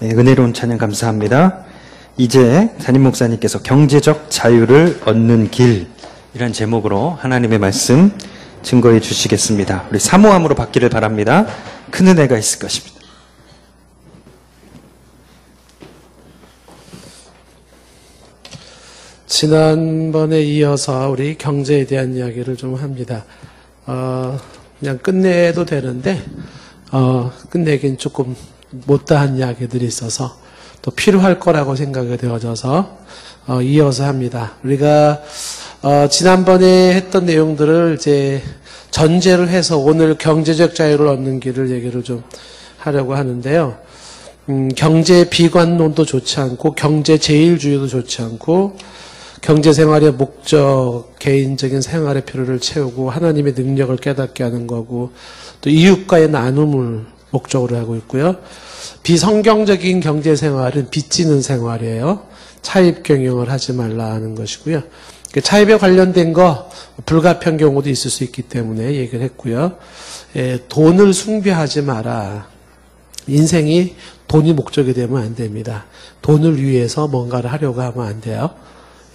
네, 은혜로운 찬양 감사합니다. 이제 담임 목사님께서 경제적 자유를 얻는 길이란 제목으로 하나님의 말씀 증거해 주시겠습니다. 우리 사모함으로 받기를 바랍니다. 큰 은혜가 있을 것입니다. 지난번에 이어서 우리 경제에 대한 이야기를 좀 합니다. 그냥 끝내도 되는데 끝내긴 조금 못다한 이야기들이 있어서 또 필요할 거라고 생각이 되어져서 이어서 합니다. 우리가 지난번에 했던 내용들을 이제 전제를 해서 오늘 경제적 자유를 얻는 길을 얘기를 좀 하려고 하는데요. 경제 비관론도 좋지 않고 경제 제일주의도 좋지 않고 경제생활의 목적, 개인적인 생활의 필요를 채우고 하나님의 능력을 깨닫게 하는 거고 또 이웃과의 나눔을 목적으로 하고 있고요. 비성경적인 경제생활은 빚지는 생활이에요. 차입 경영을 하지 말라 하는 것이고요. 차입에 관련된 거 불가피한 경우도 있을 수 있기 때문에 얘기를 했고요. 돈을 숭배하지 마라. 인생이 돈이 목적이 되면 안 됩니다. 돈을 위해서 뭔가를 하려고 하면 안 돼요.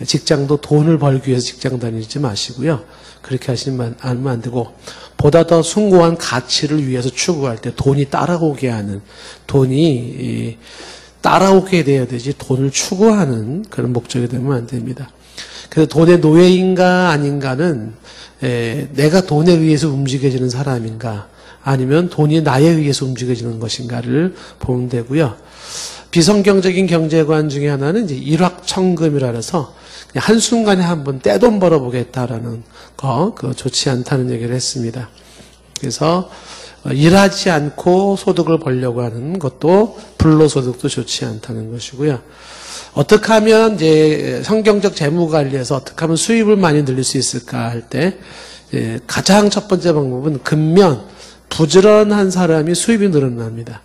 직장도 돈을 벌기 위해서 직장 다니지 마시고요. 그렇게 하시면 안 되고 보다 더 숭고한 가치를 위해서 추구할 때 돈이 따라오게 하는 돈이 따라오게 돼야 되지 돈을 추구하는 그런 목적이 되면 안 됩니다. 그래서 돈의 노예인가 아닌가는 내가 돈에 의해서 움직여지는 사람인가 아니면 돈이 나에 의해서 움직여지는 것인가를 보면 되고요. 비성경적인 경제관 중에 하나는 이제 일확천금이라 해서 한순간에 한번 떼돈 벌어보겠다라는 거, 그거 좋지 않다는 얘기를 했습니다. 그래서 일하지 않고 소득을 벌려고 하는 것도 불로소득도 좋지 않다는 것이고요. 어떻게 하면 이제 성경적 재무관리에서 어떻게 하면 수입을 많이 늘릴 수 있을까 할 때 가장 첫 번째 방법은 근면, 부지런한 사람이 수입이 늘어납니다.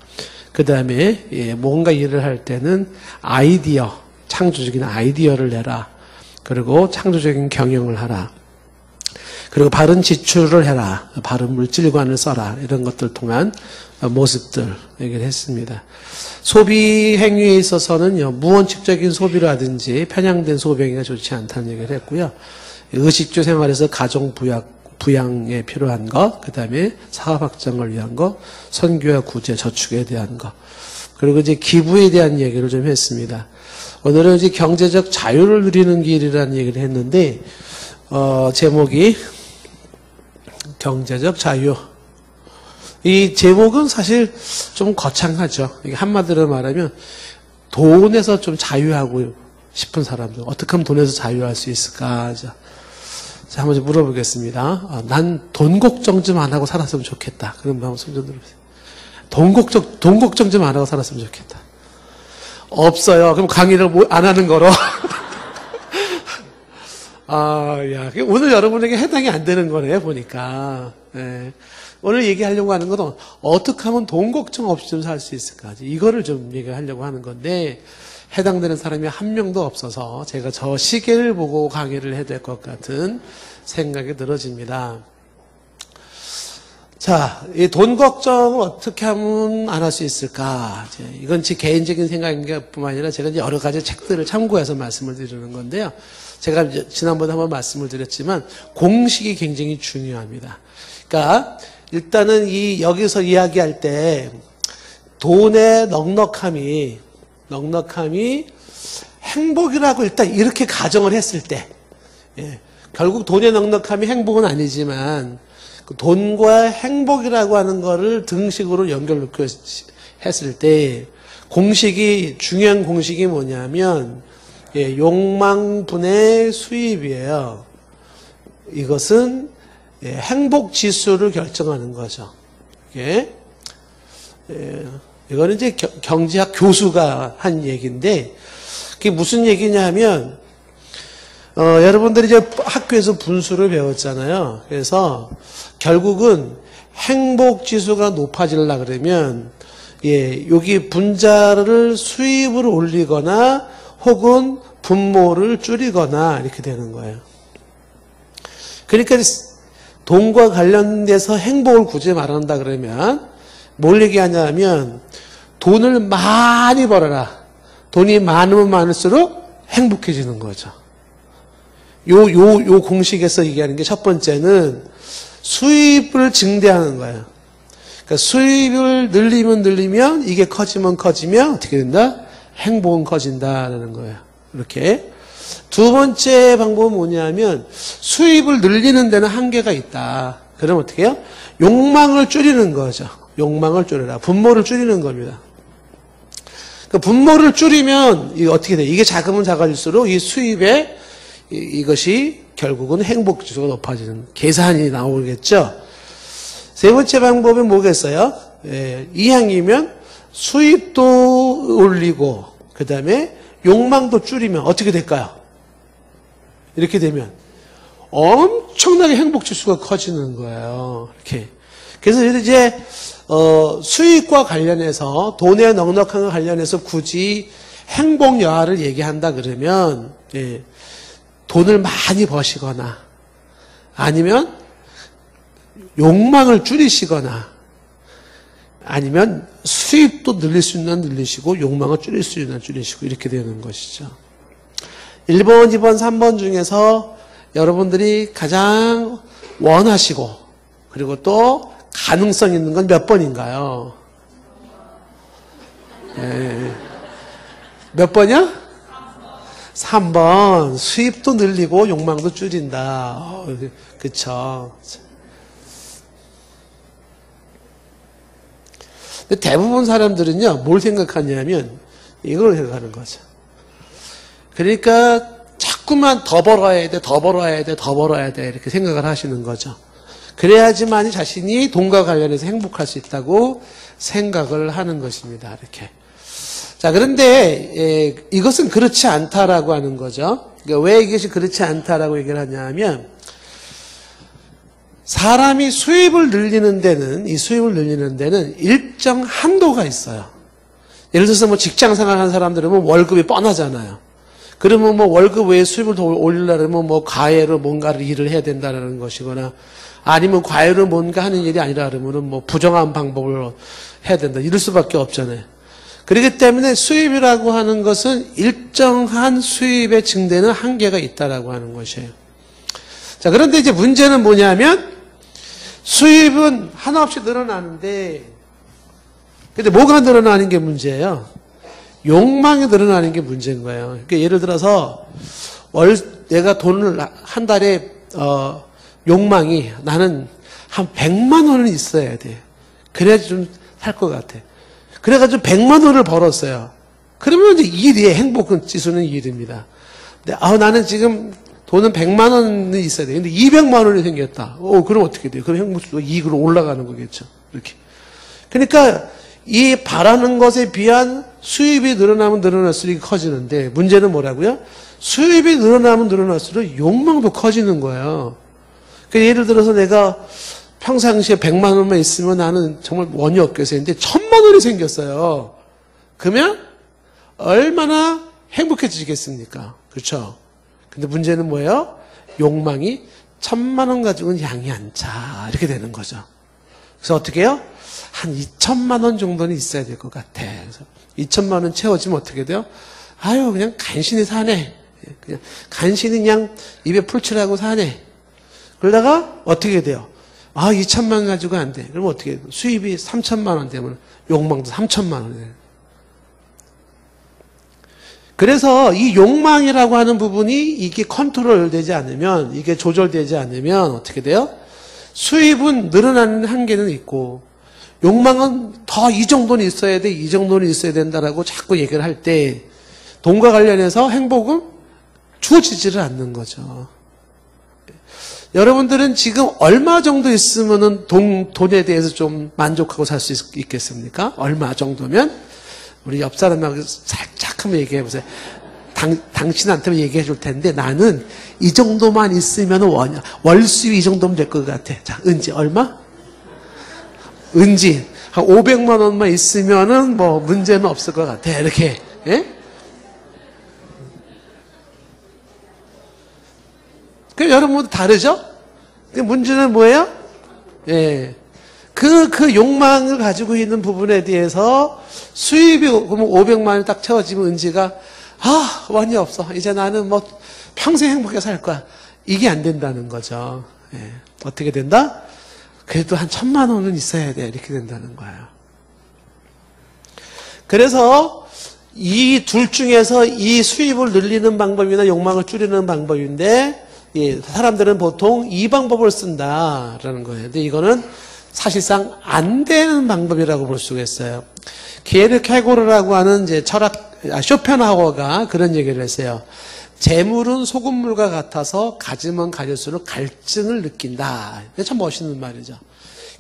그 다음에 뭔가 일을 할 때는 아이디어, 창조적인 아이디어를 내라. 그리고 창조적인 경영을 하라. 그리고 바른 지출을 해라. 바른 물질관을 써라. 이런 것들 통한 모습들 얘기를 했습니다. 소비 행위에 있어서는요, 무원칙적인 소비라든지 편향된 소비 행위가 좋지 않다는 얘기를 했고요. 의식주 생활에서 가정 부양에 필요한 것, 그 다음에 사업 확장을 위한 것, 선교와 구제, 저축에 대한 것, 그리고 이제 기부에 대한 얘기를 좀 했습니다. 오늘은 이제 경제적 자유를 누리는 길이라는 얘기를 했는데, 제목이 경제적 자유. 이 제목은 사실 좀 거창하죠. 이게 한마디로 말하면 돈에서 좀 자유하고 싶은 사람들, 어떻게 하면 돈에서 자유할 수 있을까? 자, 한번 좀 물어보겠습니다. 난 돈 걱정 좀 안 하고 살았으면 좋겠다. 그럼 한번 손 좀 들어보세요. 돈 걱정 좀 안 하고 살았으면 좋겠다. 없어요. 그럼 강의를 안 하는 거로. 오늘 여러분에게 해당이 안 되는 거네요, 보니까. 네. 오늘 얘기하려고 하는 건 어떻게 하면 돈 걱정 없이 좀 살 수 있을까. 이거를 좀 얘기하려고 하는 건데, 해당되는 사람이 한 명도 없어서 제가 저 시계를 보고 강의를 해야 될 것 같은 생각이 들어집니다. 자, 이 돈 걱정을 어떻게 하면 안 할 수 있을까? 이건 제 개인적인 생각인 게 뿐만 아니라 제가 이제 여러 가지 책들을 참고해서 말씀을 드리는 건데요. 제가 지난번에 한번 말씀을 드렸지만 공식이 굉장히 중요합니다. 그러니까 일단은 여기서 이야기할 때 돈의 넉넉함이 행복이라고 일단 이렇게 가정을 했을 때, 결국 돈의 넉넉함이 행복은 아니지만 그 돈과 행복이라고 하는 거를 등식으로 연결놓고 했을 때 중요한 공식이 뭐냐면 욕망분의 수입이에요. 이것은 행복 지수를 결정하는 거죠. 이거는 이제 경제학 교수가 한 얘기인데 그게 무슨 얘기냐면 여러분들이 이제 학교에서 분수를 배웠잖아요. 그래서 결국은 행복 지수가 높아지려고 그러면 여기 분자를 수입을 올리거나 혹은 분모를 줄이거나 이렇게 되는 거예요. 그러니까 돈과 관련돼서 행복을 굳이 말한다 그러면 뭘 얘기하냐면 돈을 많이 벌어라. 돈이 많으면 많을수록 행복해지는 거죠. 요 공식에서 얘기하는 게 첫 번째는 수입을 증대하는 거예요. 그러니까 수입을 늘리면 이게 커지면 어떻게 된다? 행복은 커진다라는 거예요. 이렇게. 두 번째 방법은 뭐냐면 수입을 늘리는 데는 한계가 있다. 그럼 어떻게 해요? 욕망을 줄이는 거죠. 욕망을 줄여라. 분모를 줄이는 겁니다. 그 분모를 줄이면 이게 어떻게 돼? 이게 작으면 작아질수록 이 수입에 이것이 결국은 행복 지수가 높아지는 계산이 나오겠죠. 세 번째 방법이 뭐겠어요? 이항이면 수입도 올리고 그 다음에 욕망도 줄이면 어떻게 될까요? 이렇게 되면 엄청나게 행복 지수가 커지는 거예요. 이렇게. 그래서 이제 수익과 관련해서 돈의 넉넉함과 관련해서 굳이 행복 여하를 얘기한다 그러면 돈을 많이 버시거나 아니면 욕망을 줄이시거나 아니면 수입도 늘릴 수 있는 늘리시고 욕망을 줄일 수 있는 줄이시고 이렇게 되는 것이죠. 1번, 2번, 3번 중에서 여러분들이 가장 원하시고 그리고 또 가능성 있는 건 몇 번인가요? 몇 번이야? 3번. 수입도 늘리고 욕망도 줄인다. 그쵸. 근데 대부분 사람들은요, 뭘 생각하냐면, 이걸 생각하는 거죠. 그러니까, 자꾸만 더 벌어야 돼, 더 벌어야 돼, 더 벌어야 돼, 이렇게 생각을 하시는 거죠. 그래야지만이 자신이 돈과 관련해서 행복할 수 있다고 생각을 하는 것입니다. 이렇게. 자, 그런데, 이것은 그렇지 않다라고 하는 거죠. 그러니까 왜 이것이 그렇지 않다라고 얘기를 하냐면, 사람이 수입을 늘리는 데는, 이 수입을 늘리는 데는 일정 한도가 있어요. 예를 들어서 뭐 직장 생활하는 사람들은 뭐 월급이 뻔하잖아요. 그러면 뭐 월급 외에 수입을 더 올리려면 뭐 과외로 뭔가를 일을 해야 된다는 것이거나 아니면 과외로 뭔가 하는 일이 아니라 그러면은 뭐 부정한 방법을 해야 된다. 이럴 수밖에 없잖아요. 그렇기 때문에 수입이라고 하는 것은 일정한 수입의 증대는 한계가 있다라고 하는 것이에요. 자, 그런데 이제 문제는 뭐냐면 수입은 한없이 늘어나는데 근데 뭐가 늘어나는 게 문제예요? 욕망이 늘어나는 게 문제인 거예요. 그러니까 예를 들어서 내가 돈을 한 달에 욕망이 나는 한 100만 원은 있어야 돼. 그래야지 좀 살 것 같아. 그래가지고 100만 원을 벌었어요. 그러면 이제 2의 행복 지수는 2입니다. 근데 나는 지금 돈은 100만 원이 있어야 돼. 근데 200만 원이 생겼다. 그럼 어떻게 돼요? 그럼 행복 지수가 2으로 올라가는 거겠죠. 이렇게. 그러니까 이 바라는 것에 비한 수입이 늘어나면 늘어날수록 커지는데 문제는 뭐라고요? 수입이 늘어나면 늘어날수록 욕망도 커지는 거예요. 그러니까 예를 들어서 내가 평상시에 100만 원만 있으면 나는 정말 원이 없겠어요. 근데 1000만 원이 생겼어요. 그러면 얼마나 행복해지겠습니까? 그렇죠? 근데 문제는 뭐예요? 욕망이 1000만 원 가지고는 양이 안 차. 이렇게 되는 거죠. 그래서 어떻게 해요? 한 2천만 원 정도는 있어야 될 것 같아. 그래서 2천만 원 채워지면 어떻게 돼요? 아유, 그냥 간신히 사네. 그냥 간신히 그냥 입에 풀칠하고 사네. 그러다가 어떻게 돼요? 2천만 원 가지고 안 돼. 그럼 어떻게 해요? 수입이 3천만 원 되면 욕망도 3천만 원이에요. 그래서 이 욕망이라고 하는 부분이 이게 컨트롤 되지 않으면, 이게 조절되지 않으면 어떻게 돼요? 수입은 늘어나는 한계는 있고, 욕망은 더 이 정도는 있어야 돼, 이 정도는 있어야 된다라고 자꾸 얘기를 할 때, 돈과 관련해서 행복은 주어지지를 않는 거죠. 여러분들은 지금 얼마 정도 있으면은 돈에 대해서 좀 만족하고 살 수 있겠습니까? 얼마 정도면? 우리 옆 사람하고 살짝 한번 얘기해 보세요. 당신한테 얘기해 줄 텐데 나는 이 정도만 있으면 월 수입 이 정도면 될 것 같아. 자, 은지 얼마? 은지 한 500만 원만 있으면은 뭐 문제는 없을 것 같아. 이렇게. 예? 그 여러분도 다르죠? 그 문제는 뭐예요? 예. 그 그 욕망을 가지고 있는 부분에 대해서 수입이 그러면 500만 원이 딱 채워지면 은지가 원이 없어. 이제 나는 뭐 평생 행복하게 살 거야. 이게 안 된다는 거죠. 예. 어떻게 된다? 그래도 한 1,000만 원은 있어야 돼. 이렇게 된다는 거예요. 그래서 이 둘 중에서 이 수입을 늘리는 방법이나 욕망을 줄이는 방법인데, 예, 사람들은 보통 이 방법을 쓴다라는 거예요. 근데 이거는 사실상 안 되는 방법이라고 볼 수가 있어요. 게르케고르라고 하는 이제 쇼펜하우어가 그런 얘기를 했어요. 재물은 소금물과 같아서 가지면 가질수록 갈증을 느낀다. 참 멋있는 말이죠.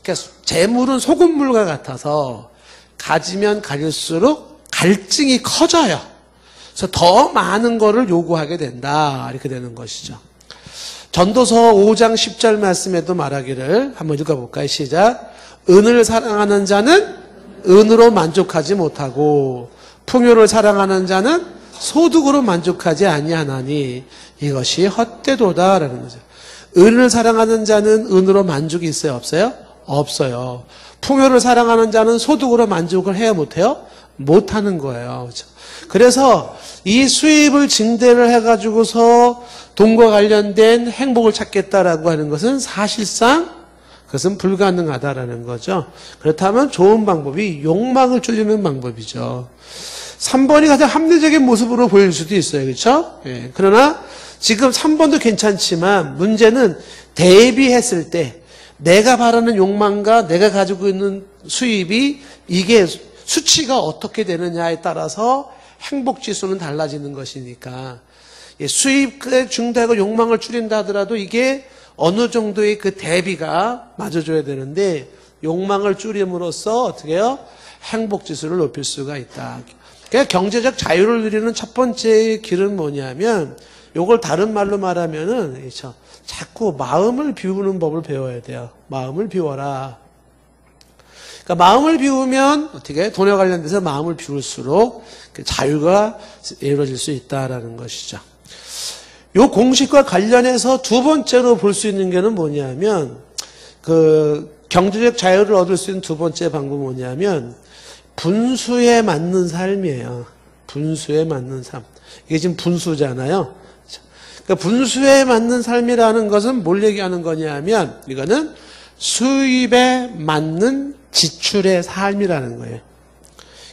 그러니까 재물은 소금물과 같아서 가지면 가질수록 갈증이 커져요. 그래서 더 많은 거를 요구하게 된다. 이렇게 되는 것이죠. 전도서 5장 10절 말씀에도 말하기를 한번 읽어볼까요? 시작. 은을 사랑하는 자는 은으로 만족하지 못하고 풍요를 사랑하는 자는 소득으로 만족하지 아니하나니 이것이 헛되도다라는 거죠. 은을 사랑하는 자는 은으로 만족이 있어요? 없어요? 없어요. 풍요를 사랑하는 자는 소득으로 만족을 해야 못해요? 못하는 거예요. 그렇죠? 그래서 이 수입을 증대를 해가지고서 돈과 관련된 행복을 찾겠다라고 하는 것은 사실상 그것은 불가능하다라는 거죠. 그렇다면 좋은 방법이 욕망을 줄이는 방법이죠. 3번이 가장 합리적인 모습으로 보일 수도 있어요. 그렇죠? 예. 그러나 지금 3번도 괜찮지만 문제는 대비했을 때 내가 바라는 욕망과 내가 가지고 있는 수입이 이게 수치가 어떻게 되느냐에 따라서 행복 지수는 달라지는 것이니까 수입에 증대하고 욕망을 줄인다 하더라도 이게 어느 정도의 그 대비가 맞아줘야 되는데 욕망을 줄임으로써 어떻게 해요? 행복 지수를 높일 수가 있다. 그러니까 경제적 자유를 누리는 첫 번째 길은 뭐냐면 요걸 다른 말로 말하면은 그렇죠? 자꾸 마음을 비우는 법을 배워야 돼요. 마음을 비워라. 그러니까 마음을 비우면 어떻게 돈에 관련돼서 마음을 비울수록 자유가 이루어질 수 있다라는 것이죠. 요 공식과 관련해서 두 번째로 볼 수 있는 게는 뭐냐면 그 경제적 자유를 얻을 수 있는 두 번째 방법은 뭐냐면 분수에 맞는 삶이에요. 분수에 맞는 삶. 이게 지금 분수잖아요. 그러니까 분수에 맞는 삶이라는 것은 뭘 얘기하는 거냐면 이거는 수입에 맞는 지출의 삶이라는 거예요.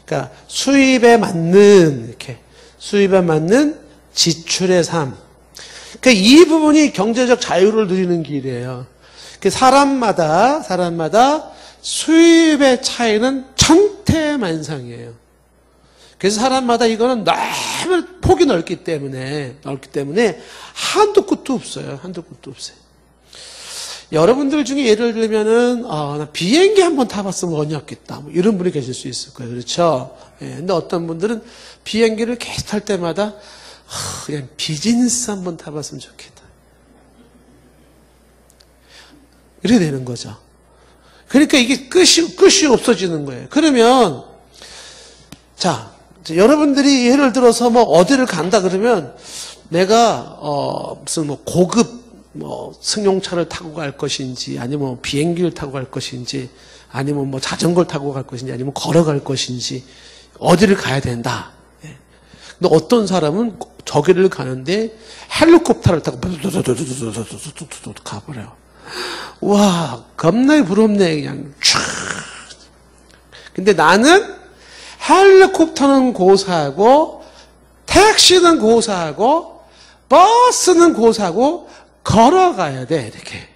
그러니까 수입에 맞는 이렇게 수입에 맞는 지출의 삶. 그러니까 이 부분이 경제적 자유를 누리는 길이에요. 사람마다 수입의 차이는 천태만상이에요. 그래서 사람마다 이거는 너무 폭이 넓기 때문에 한도 끝도 없어요. 한도 끝도 없어요. 여러분들 중에 예를 들면은 나 비행기 한번 타봤으면 언니였겠다. 뭐 이런 분이 계실 수 있을 거예요. 그렇죠? 예, 근데 어떤 분들은 비행기를 계속 탈 때마다 그냥 비즈니스 한번 타봤으면 좋겠다. 이렇게 되는 거죠. 그러니까 이게 끝이 없어지는 거예요. 그러면 자, 여러분들이 예를 들어서 뭐 어디를 간다 그러면 내가 무슨 뭐 고급 뭐 승용차를 타고 갈 것인지 아니면 비행기를 타고 갈 것인지 아니면 뭐 자전거를 타고 갈 것인지 아니면 걸어갈 것인지 어디를 가야 된다. 근데 어떤 사람은 저기를 가는데 헬리콥터를 타고 가버려요. 와, 겁나게 부럽네 그냥 촤. 근데 나는 헬리콥터는 고사하고 택시는 고사하고 버스는 고사하고 걸어가야 돼 이렇게.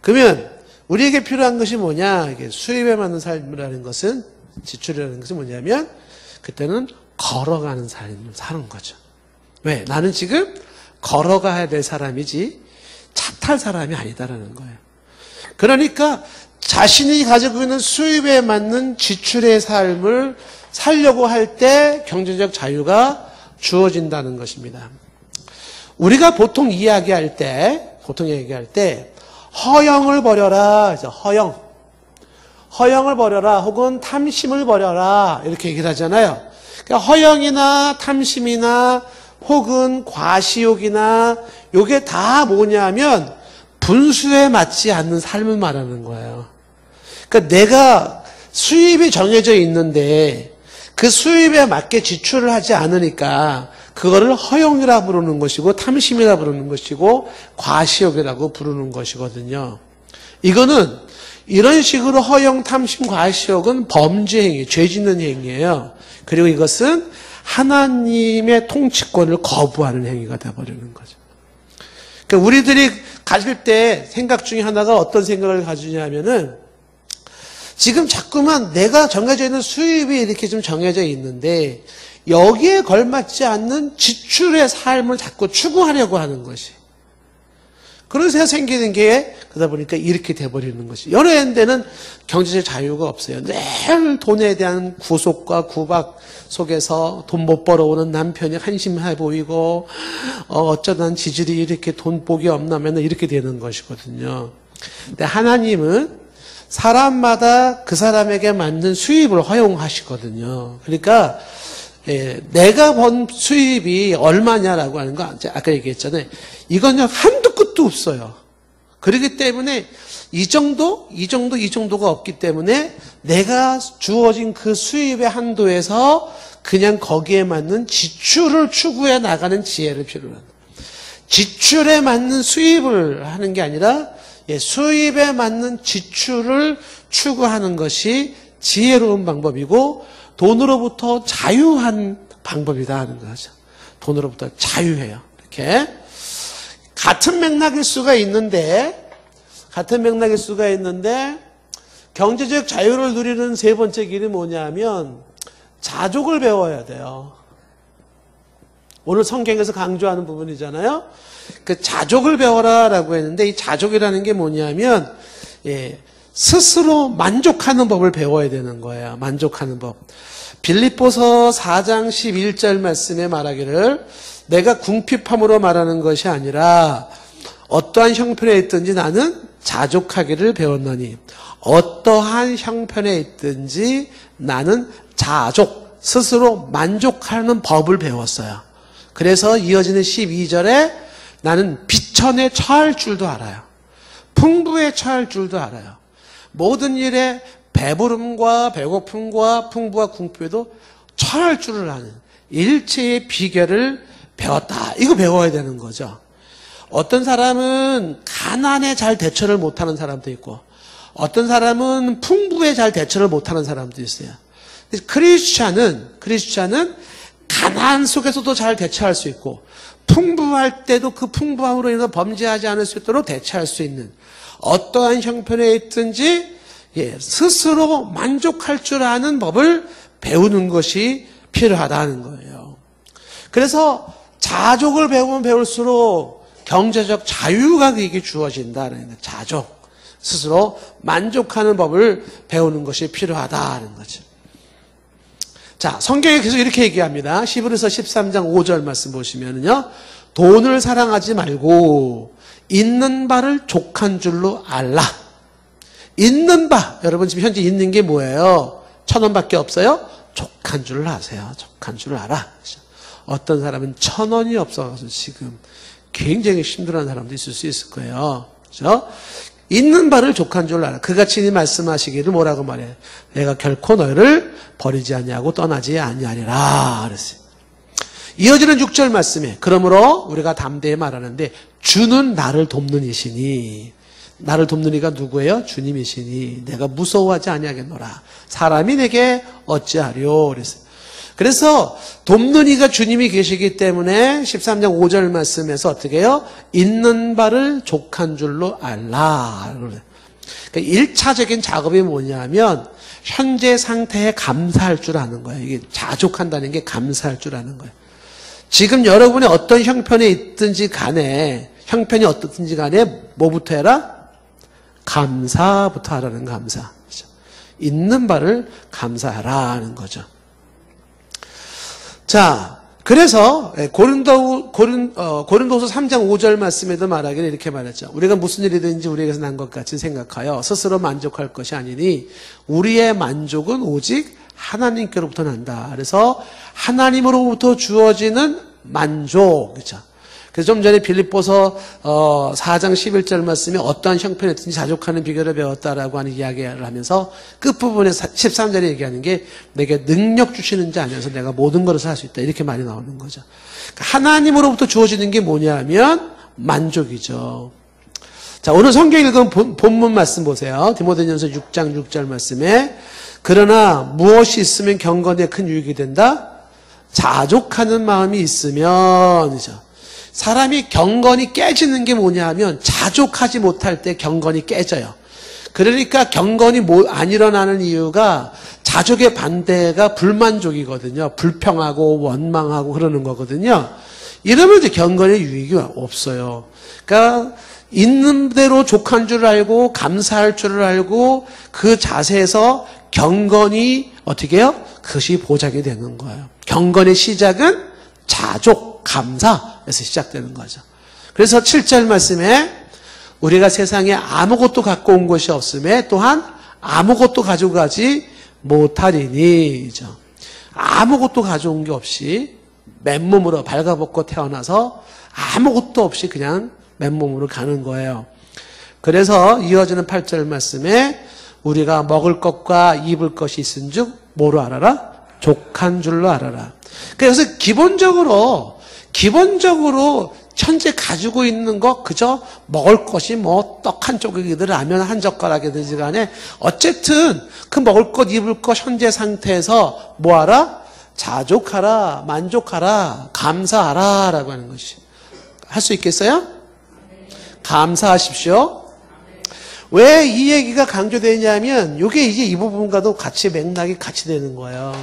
그러면 우리에게 필요한 것이 뭐냐? 이게 수입에 맞는 삶이라는 것은 지출이라는 것은 뭐냐면 그때는 걸어가는 삶을 사는 거죠. 왜? 나는 지금 걸어가야 될 사람이지 차 탈 사람이 아니다라는 거예요. 그러니까 자신이 가지고 있는 수입에 맞는 지출의 삶을 살려고 할 때 경제적 자유가 주어진다는 것입니다. 우리가 보통 이야기할 때 허영을 버려라, 허영을 버려라, 혹은 탐심을 버려라 이렇게 얘기를 하잖아요. 그러니까 허영이나 탐심이나 혹은 과시욕이나 이게 다 뭐냐면 분수에 맞지 않는 삶을 말하는 거예요. 그러니까 내가 수입이 정해져 있는데 그 수입에 맞게 지출을 하지 않으니까 그거를 허용이라 부르는 것이고 탐심이라 부르는 것이고 과시욕이라고 부르는 것이거든요. 이거는 이런 식으로 허용, 탐심, 과시욕은 범죄 행위, 죄 짓는 행위예요. 그리고 이것은 하나님의 통치권을 거부하는 행위가 되어버리는 거죠. 그러니까 우리들이 가질 때 생각 중에 하나가 어떤 생각을 가지냐면은 지금 자꾸만 내가 정해져 있는 수입이 이렇게 좀 정해져 있는데 여기에 걸맞지 않는 지출의 삶을 자꾸 추구하려고 하는 것이. 그래서 생기는 게 그러다 보니까 이렇게 돼버리는 것이. 여러 데는 경제적 자유가 없어요. 늘 돈에 대한 구속과 구박 속에서 돈 못 벌어오는 남편이 한심해 보이고 어쩌다 지질이 이렇게 돈 복이 없나면 이렇게 되는 것이거든요. 근데 하나님은 사람마다 그 사람에게 맞는 수입을 허용하시거든요. 그러니까 내가 번 수입이 얼마냐라고 하는 거 아까 얘기했잖아요. 이건요 한두 끝도 없어요. 그렇기 때문에 이 정도가 없기 때문에 내가 주어진 그 수입의 한도에서 그냥 거기에 맞는 지출을 추구해 나가는 지혜를 필요로 합니다. 지출에 맞는 수입을 하는 게 아니라 수입에 맞는 지출을 추구하는 것이 지혜로운 방법이고 돈으로부터 자유한 방법이다 하는 거죠. 돈으로부터 자유해요. 이렇게 같은 맥락일 수가 있는데 경제적 자유를 누리는 세 번째 길이 뭐냐면 자족을 배워야 돼요. 오늘 성경에서 강조하는 부분이잖아요. 그 자족을 배워라라고 했는데 이 자족이라는 게 뭐냐면 스스로 만족하는 법을 배워야 되는 거예요. 만족하는 법. 빌립보서 4장 11절 말씀에 말하기를 내가 궁핍함으로 말하는 것이 아니라 어떠한 형편에 있든지 나는 자족하기를 배웠노니 어떠한 형편에 있든지 나는 자족, 스스로 만족하는 법을 배웠어요. 그래서 이어지는 12절에 나는 비천에 처할 줄도 알아요. 풍부에 처할 줄도 알아요. 모든 일에 배부름과 배고픔과 풍부와 궁핍에도 처할 줄을 아는 일체의 비결을 배웠다. 이거 배워야 되는 거죠. 어떤 사람은 가난에 잘 대처를 못하는 사람도 있고 어떤 사람은 풍부에 잘 대처를 못하는 사람도 있어요. 크리스찬은 가난 속에서도 잘 대처할 수 있고 풍부할 때도 그 풍부함으로 인해서 범죄하지 않을 수 있도록 대처할 수 있는 어떠한 형편에 있든지 스스로 만족할 줄 아는 법을 배우는 것이 필요하다는 거예요. 그래서 자족을 배우면 배울수록 경제적 자유가 그에게 주어진다는 거예요. 자족. 스스로 만족하는 법을 배우는 것이 필요하다는 거죠. 자, 성경에 계속 이렇게 얘기합니다. 히브리서 13장 5절 말씀 보시면은요. 돈을 사랑하지 말고 있는 바를 족한 줄로 알라. 있는 바. 여러분 지금 현재 있는 게 뭐예요? 1,000원밖에 없어요? 족한 줄을 아세요. 족한 줄을 알아. 어떤 사람은 1,000원이 없어서 지금 굉장히 힘들어하는 사람도 있을 수 있을 거예요. 그렇죠? 있는 바를 족한 줄 알아. 그같이 말씀하시기를 뭐라고 말해요? 내가 결코 너희를 버리지 아니하고 떠나지 아니하리라 그랬어요. 이어지는 6절 말씀에 그러므로 우리가 담대히 말하는데 주는 나를 돕는 이시니 나를 돕는 이가 누구예요? 주님이시니 내가 무서워하지 아니하겠노라. 사람이 내게 어찌하려 그랬어요. 그래서 돕는 이가 주님이 계시기 때문에 13장 5절 말씀에서 어떻게 해요? 있는 바를 족한 줄로 알라. 그러니까 1차적인 작업이 뭐냐면 현재 상태에 감사할 줄 아는 거예요. 이게 자족한다는 게 감사할 줄 아는 거예요. 지금 여러분이 어떤 형편에 있든지 간에 형편이 어떻든지 간에 뭐부터 해라? 감사부터 하라는 감사. 있는 바를 감사하라는 거죠. 자, 그래서 고린도서 3장 5절 말씀에도 말하기를 이렇게 말했죠. 우리가 무슨 일이든지 우리에게서 난 것 같이 생각하여 스스로 만족할 것이 아니니 우리의 만족은 오직 하나님께로부터 난다. 그래서 하나님으로부터 주어지는 만족, 그렇죠? 그래서 좀 전에 빌립보서 4장 11절 말씀에 어떠한 형편이든지 자족하는 비결을 배웠다라고 하는 이야기를 하면서 끝부분에 13절에 얘기하는 게 내게 능력 주시는 자 안에서 내가 모든 것을 할 수 있다. 이렇게 말이 나오는 거죠. 그러니까 하나님으로부터 주어지는 게 뭐냐면 만족이죠. 자, 오늘 성경 읽은 본문 말씀 보세요. 디모데전서 6장 6절 말씀에 그러나 무엇이 있으면 경건에 큰 유익이 된다? 자족하는 마음이 있으면이죠. 사람이 경건이 깨지는 게 뭐냐 하면 자족하지 못할 때 경건이 깨져요. 그러니까 경건이 안 일어나는 이유가 자족의 반대가 불만족이거든요. 불평하고 원망하고 그러는 거거든요. 이러면 이제 경건의 유익이 없어요. 그러니까 있는 대로 족한 줄 알고 감사할 줄을 알고 그 자세에서 경건이 어떻게 해요? 그것이 보장이 되는 거예요. 경건의 시작은 자족, 감사에서 시작되는 거죠. 그래서 7절 말씀에 우리가 세상에 아무것도 갖고 온 것이 없음에 또한 아무것도 가지고 가지 못하리니죠. 아무것도 가져온 게 없이 맨몸으로 발가벗고 태어나서 아무것도 없이 그냥 맨몸으로 가는 거예요. 그래서 이어지는 8절 말씀에 우리가 먹을 것과 입을 것이 있은즉 뭐로 알아라? 족한 줄로 알아라. 그래서 기본적으로 현재 가지고 있는 거 그저 먹을 것이 뭐 떡 한 조각이든 라면 한 젓가락이든지 간에 어쨌든 그 먹을 것 입을 것 현재 상태에서 뭐하라? 자족하라, 만족하라, 감사하라 라고 하는 것이. 할 수 있겠어요? 감사하십시오. 왜 이 얘기가 강조되냐면 이게 이제 이 부분과도 같이 맥락이 같이 되는 거예요.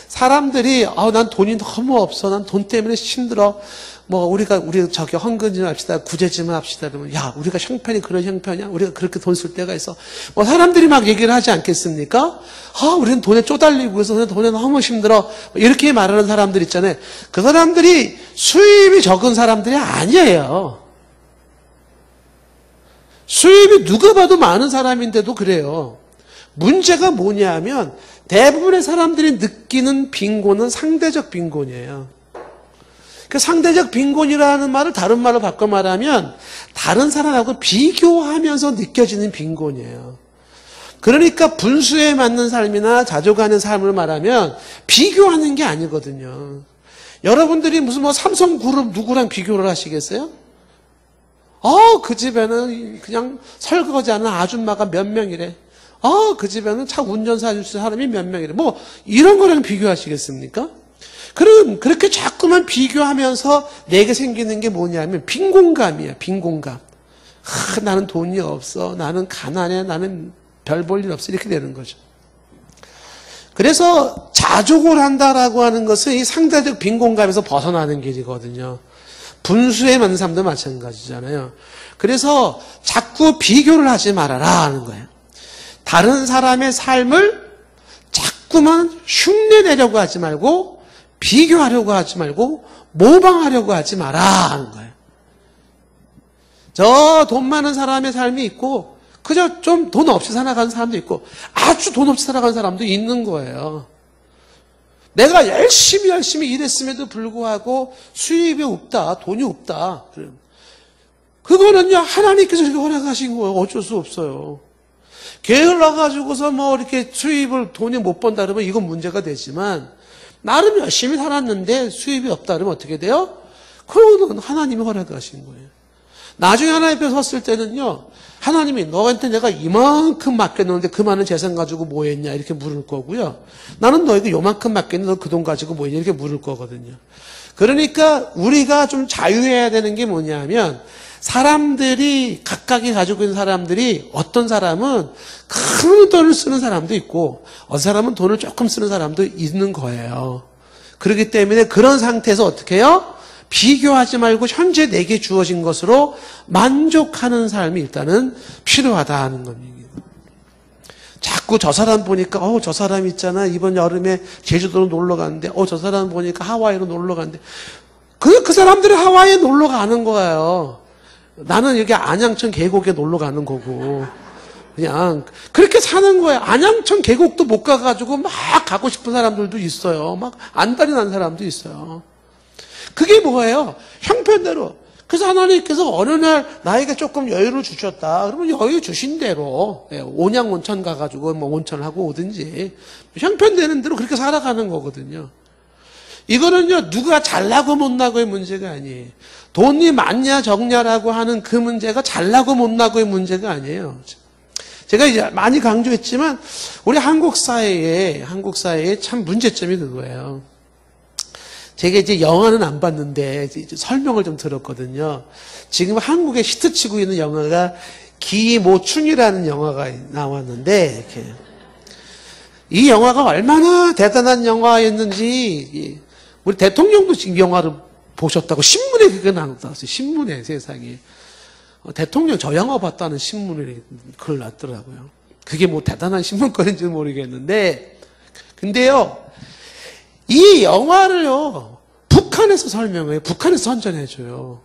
사람들이 난 돈이 너무 없어. 난 돈 때문에 힘들어. 우리 저기 헌금 좀 합시다. 구제 좀 합시다. 그러면 야, 우리가 형편이 그런 형편이야. 우리가 그렇게 돈 쓸 때가 있어. 사람들이 막 얘기를 하지 않겠습니까? 우리는 돈에 쪼달리고 해서 돈에 너무 힘들어. 이렇게 말하는 사람들 있잖아요. 그 사람들이 수입이 적은 사람들이 아니에요. 수입이 누가 봐도 많은 사람인데도 그래요. 문제가 뭐냐면 대부분의 사람들이 느끼는 빈곤은 상대적 빈곤이에요. 그 상대적 빈곤이라는 말을 다른 말로 바꿔 말하면 다른 사람하고 비교하면서 느껴지는 빈곤이에요. 그러니까 분수에 맞는 삶이나 자족하는 삶을 말하면 비교하는 게 아니거든요. 여러분들이 무슨 삼성그룹 누구랑 비교를 하시겠어요? 그 집에는 그냥 설거지하는 아줌마가 몇 명이래. 그 집에는 차 운전사 해줄 사람이 몇 명이래. 이런 거랑 비교하시겠습니까? 그럼 그렇게 자꾸만 비교하면서 내게 생기는 게 뭐냐면 빈곤감이야, 빈곤감. 나는 돈이 없어. 나는 가난해. 나는 별 볼 일 없어. 이렇게 되는 거죠. 그래서 자족을 한다라고 하는 것은 이 상대적 빈곤감에서 벗어나는 길이거든요. 분수에 맞는 사람도 마찬가지잖아요. 그래서 자꾸 비교를 하지 말아라 하는 거예요. 다른 사람의 삶을 자꾸만 흉내내려고 하지 말고 비교하려고 하지 말고 모방하려고 하지 마라 하는 거예요. 저 돈 많은 사람의 삶이 있고 그저 좀 돈 없이 살아가는 사람도 있고 아주 돈 없이 살아가는 사람도 있는 거예요. 내가 열심히 일했음에도 불구하고 수입이 없다, 돈이 없다. 그거는요 하나님께서 이렇게 허락하신 거예요. 어쩔 수 없어요. 게을러 가지고서 이렇게 수입을 돈이 못 번다 그러면 이건 문제가 되지만 나름 열심히 살았는데 수입이 없다 그러면 어떻게 돼요? 그거는 하나님이 허락하신 거예요. 나중에 하나님 앞에 섰을 때는요 하나님이 너한테 내가 이만큼 맡겼는데 그 많은 재산 가지고 뭐 했냐 이렇게 물을 거고요. 나는 너에게 요만큼 맡겼는데 너 그 돈 가지고 뭐 했냐 이렇게 물을 거거든요. 그러니까 우리가 좀 자유해야 되는 게 뭐냐면 사람들이 각각이 가지고 있는 사람들이 어떤 사람은 큰 돈을 쓰는 사람도 있고 어떤 사람은 돈을 조금 쓰는 사람도 있는 거예요. 그렇기 때문에 그런 상태에서 어떻게 해요? 비교하지 말고 현재 내게 주어진 것으로 만족하는 삶이 일단은 필요하다 하는 겁니다. 자꾸 저 사람 보니까 저 사람 있잖아 이번 여름에 제주도로 놀러 갔는데 저 사람 보니까 하와이로 놀러 갔는데 그 사람들이 하와이에 놀러 가는 거예요. 나는 여기 안양천 계곡에 놀러 가는 거고 그냥 그렇게 사는 거예요. 안양천 계곡도 못 가가지고 막 가고 싶은 사람들도 있어요. 막 안달이 난 사람도 있어요. 그게 뭐예요? 형편대로. 그래서 하나님께서 어느 날 나에게 조금 여유를 주셨다. 그러면 여유 주신 대로 온양 온천 가가지고 뭐 온천을 하고 오든지 형편되는 대로 그렇게 살아가는 거거든요. 이거는요 누가 잘나고 못나고의 문제가 아니에요. 돈이 많냐 적냐라고 하는 그 문제가 잘나고 못나고의 문제가 아니에요. 제가 이제 많이 강조했지만 우리 한국 사회에 참 문제점이 그거예요. 제가 이제 영화는 안 봤는데 이제 설명을 좀 들었거든요. 지금 한국에 히트치고 있는 영화가 기모춘이라는 영화가 나왔는데 이렇게 이 영화가 얼마나 대단한 영화였는지 우리 대통령도 지금 영화를 보셨다고 신문에 그게 나왔어요. 신문에 세상에 대통령 저 영화 봤다는 신문에 글 났더라고요. 그게 뭐 대단한 신문거리인지는 모르겠는데 근데요 이 영화를요 북한에서 설명해요. 북한에서 선전해줘요.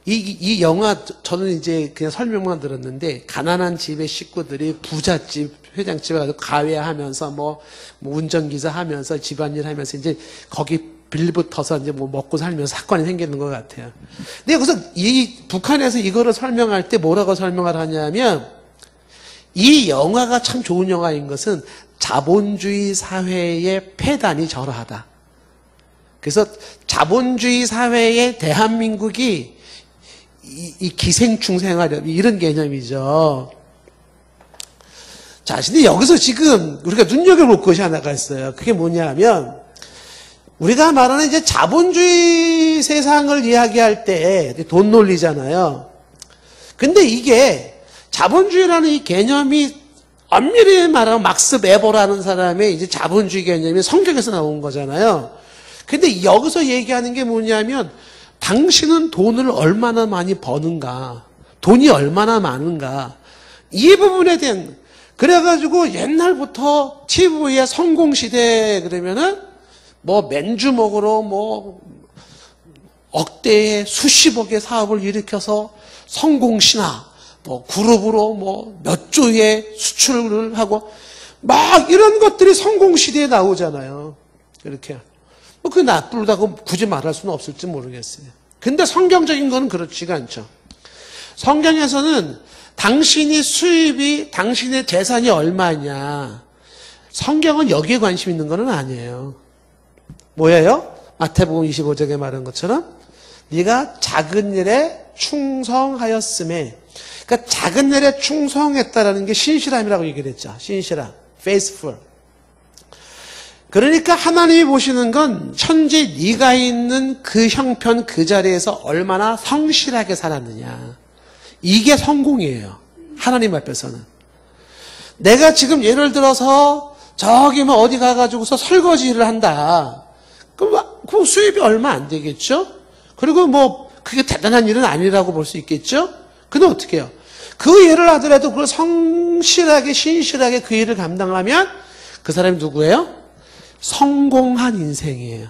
이 영화 저는 이제 그냥 설명만 들었는데 가난한 집의 식구들이 부잣집 회장집에 가서 가회하면서 뭐 운전기사 하면서 집안일 하면서 이제 거기 빌붙어서 이제 뭐 먹고 살면서 사건이 생기는 것 같아요. 근데 여기서 이 북한에서 이거를 설명할 때 뭐라고 설명을 하냐면 이 영화가 참 좋은 영화인 것은 자본주의 사회의 폐단이 저러하다. 그래서 자본주의 사회에 대한민국이 이 기생충 생활 이런 개념이죠. 자, 근데 여기서 지금 우리가 눈여겨볼 것이 하나가 있어요. 그게 뭐냐면 우리가 말하는 이제 자본주의 세상을 이야기할 때 돈 논리잖아요. 근데 이게 자본주의라는 이 개념이 엄밀히 말하면 막스 베버라는 사람의 이제 자본주의 개념이 성경에서 나온 거잖아요. 근데 여기서 얘기하는 게 뭐냐면 당신은 돈을 얼마나 많이 버는가, 돈이 얼마나 많은가 이 부분에 대한 그래가지고 옛날부터 TV의 성공시대 그러면은 뭐 맨주먹으로 뭐 억대의 수십억의 사업을 일으켜서 성공신화 뭐 그룹으로 뭐 몇 조의 수출을 하고 막 이런 것들이 성공시대에 나오잖아요. 이렇게. 뭐 그게 나쁘다고 굳이 말할 수는 없을지 모르겠어요. 근데 성경적인 거는 그렇지가 않죠. 성경에서는 당신이 수입이 당신의 재산이 얼마냐. 성경은 여기에 관심 있는 거는 아니에요. 뭐예요? 마태복음 25장에 말한 것처럼 네가 작은 일에 충성하였음에 그러니까 작은 일에 충성했다라는 게 신실함이라고 얘기를 했죠. 신실함, faithful. 그러니까 하나님이 보시는 건 현재 네가 있는 그 형편 그 자리에서 얼마나 성실하게 살았느냐. 이게 성공이에요. 하나님 앞에서는. 내가 지금 예를 들어서 저기 뭐 어디 가가지고서 설거지 일을 한다. 그럼 그 수입이 얼마 안 되겠죠? 그리고 뭐 그게 대단한 일은 아니라고 볼 수 있겠죠? 근데 어떻게 해요? 그 일을 하더라도 그걸 성실하게 신실하게 그 일을 감당하면 그 사람이 누구예요? 성공한 인생이에요.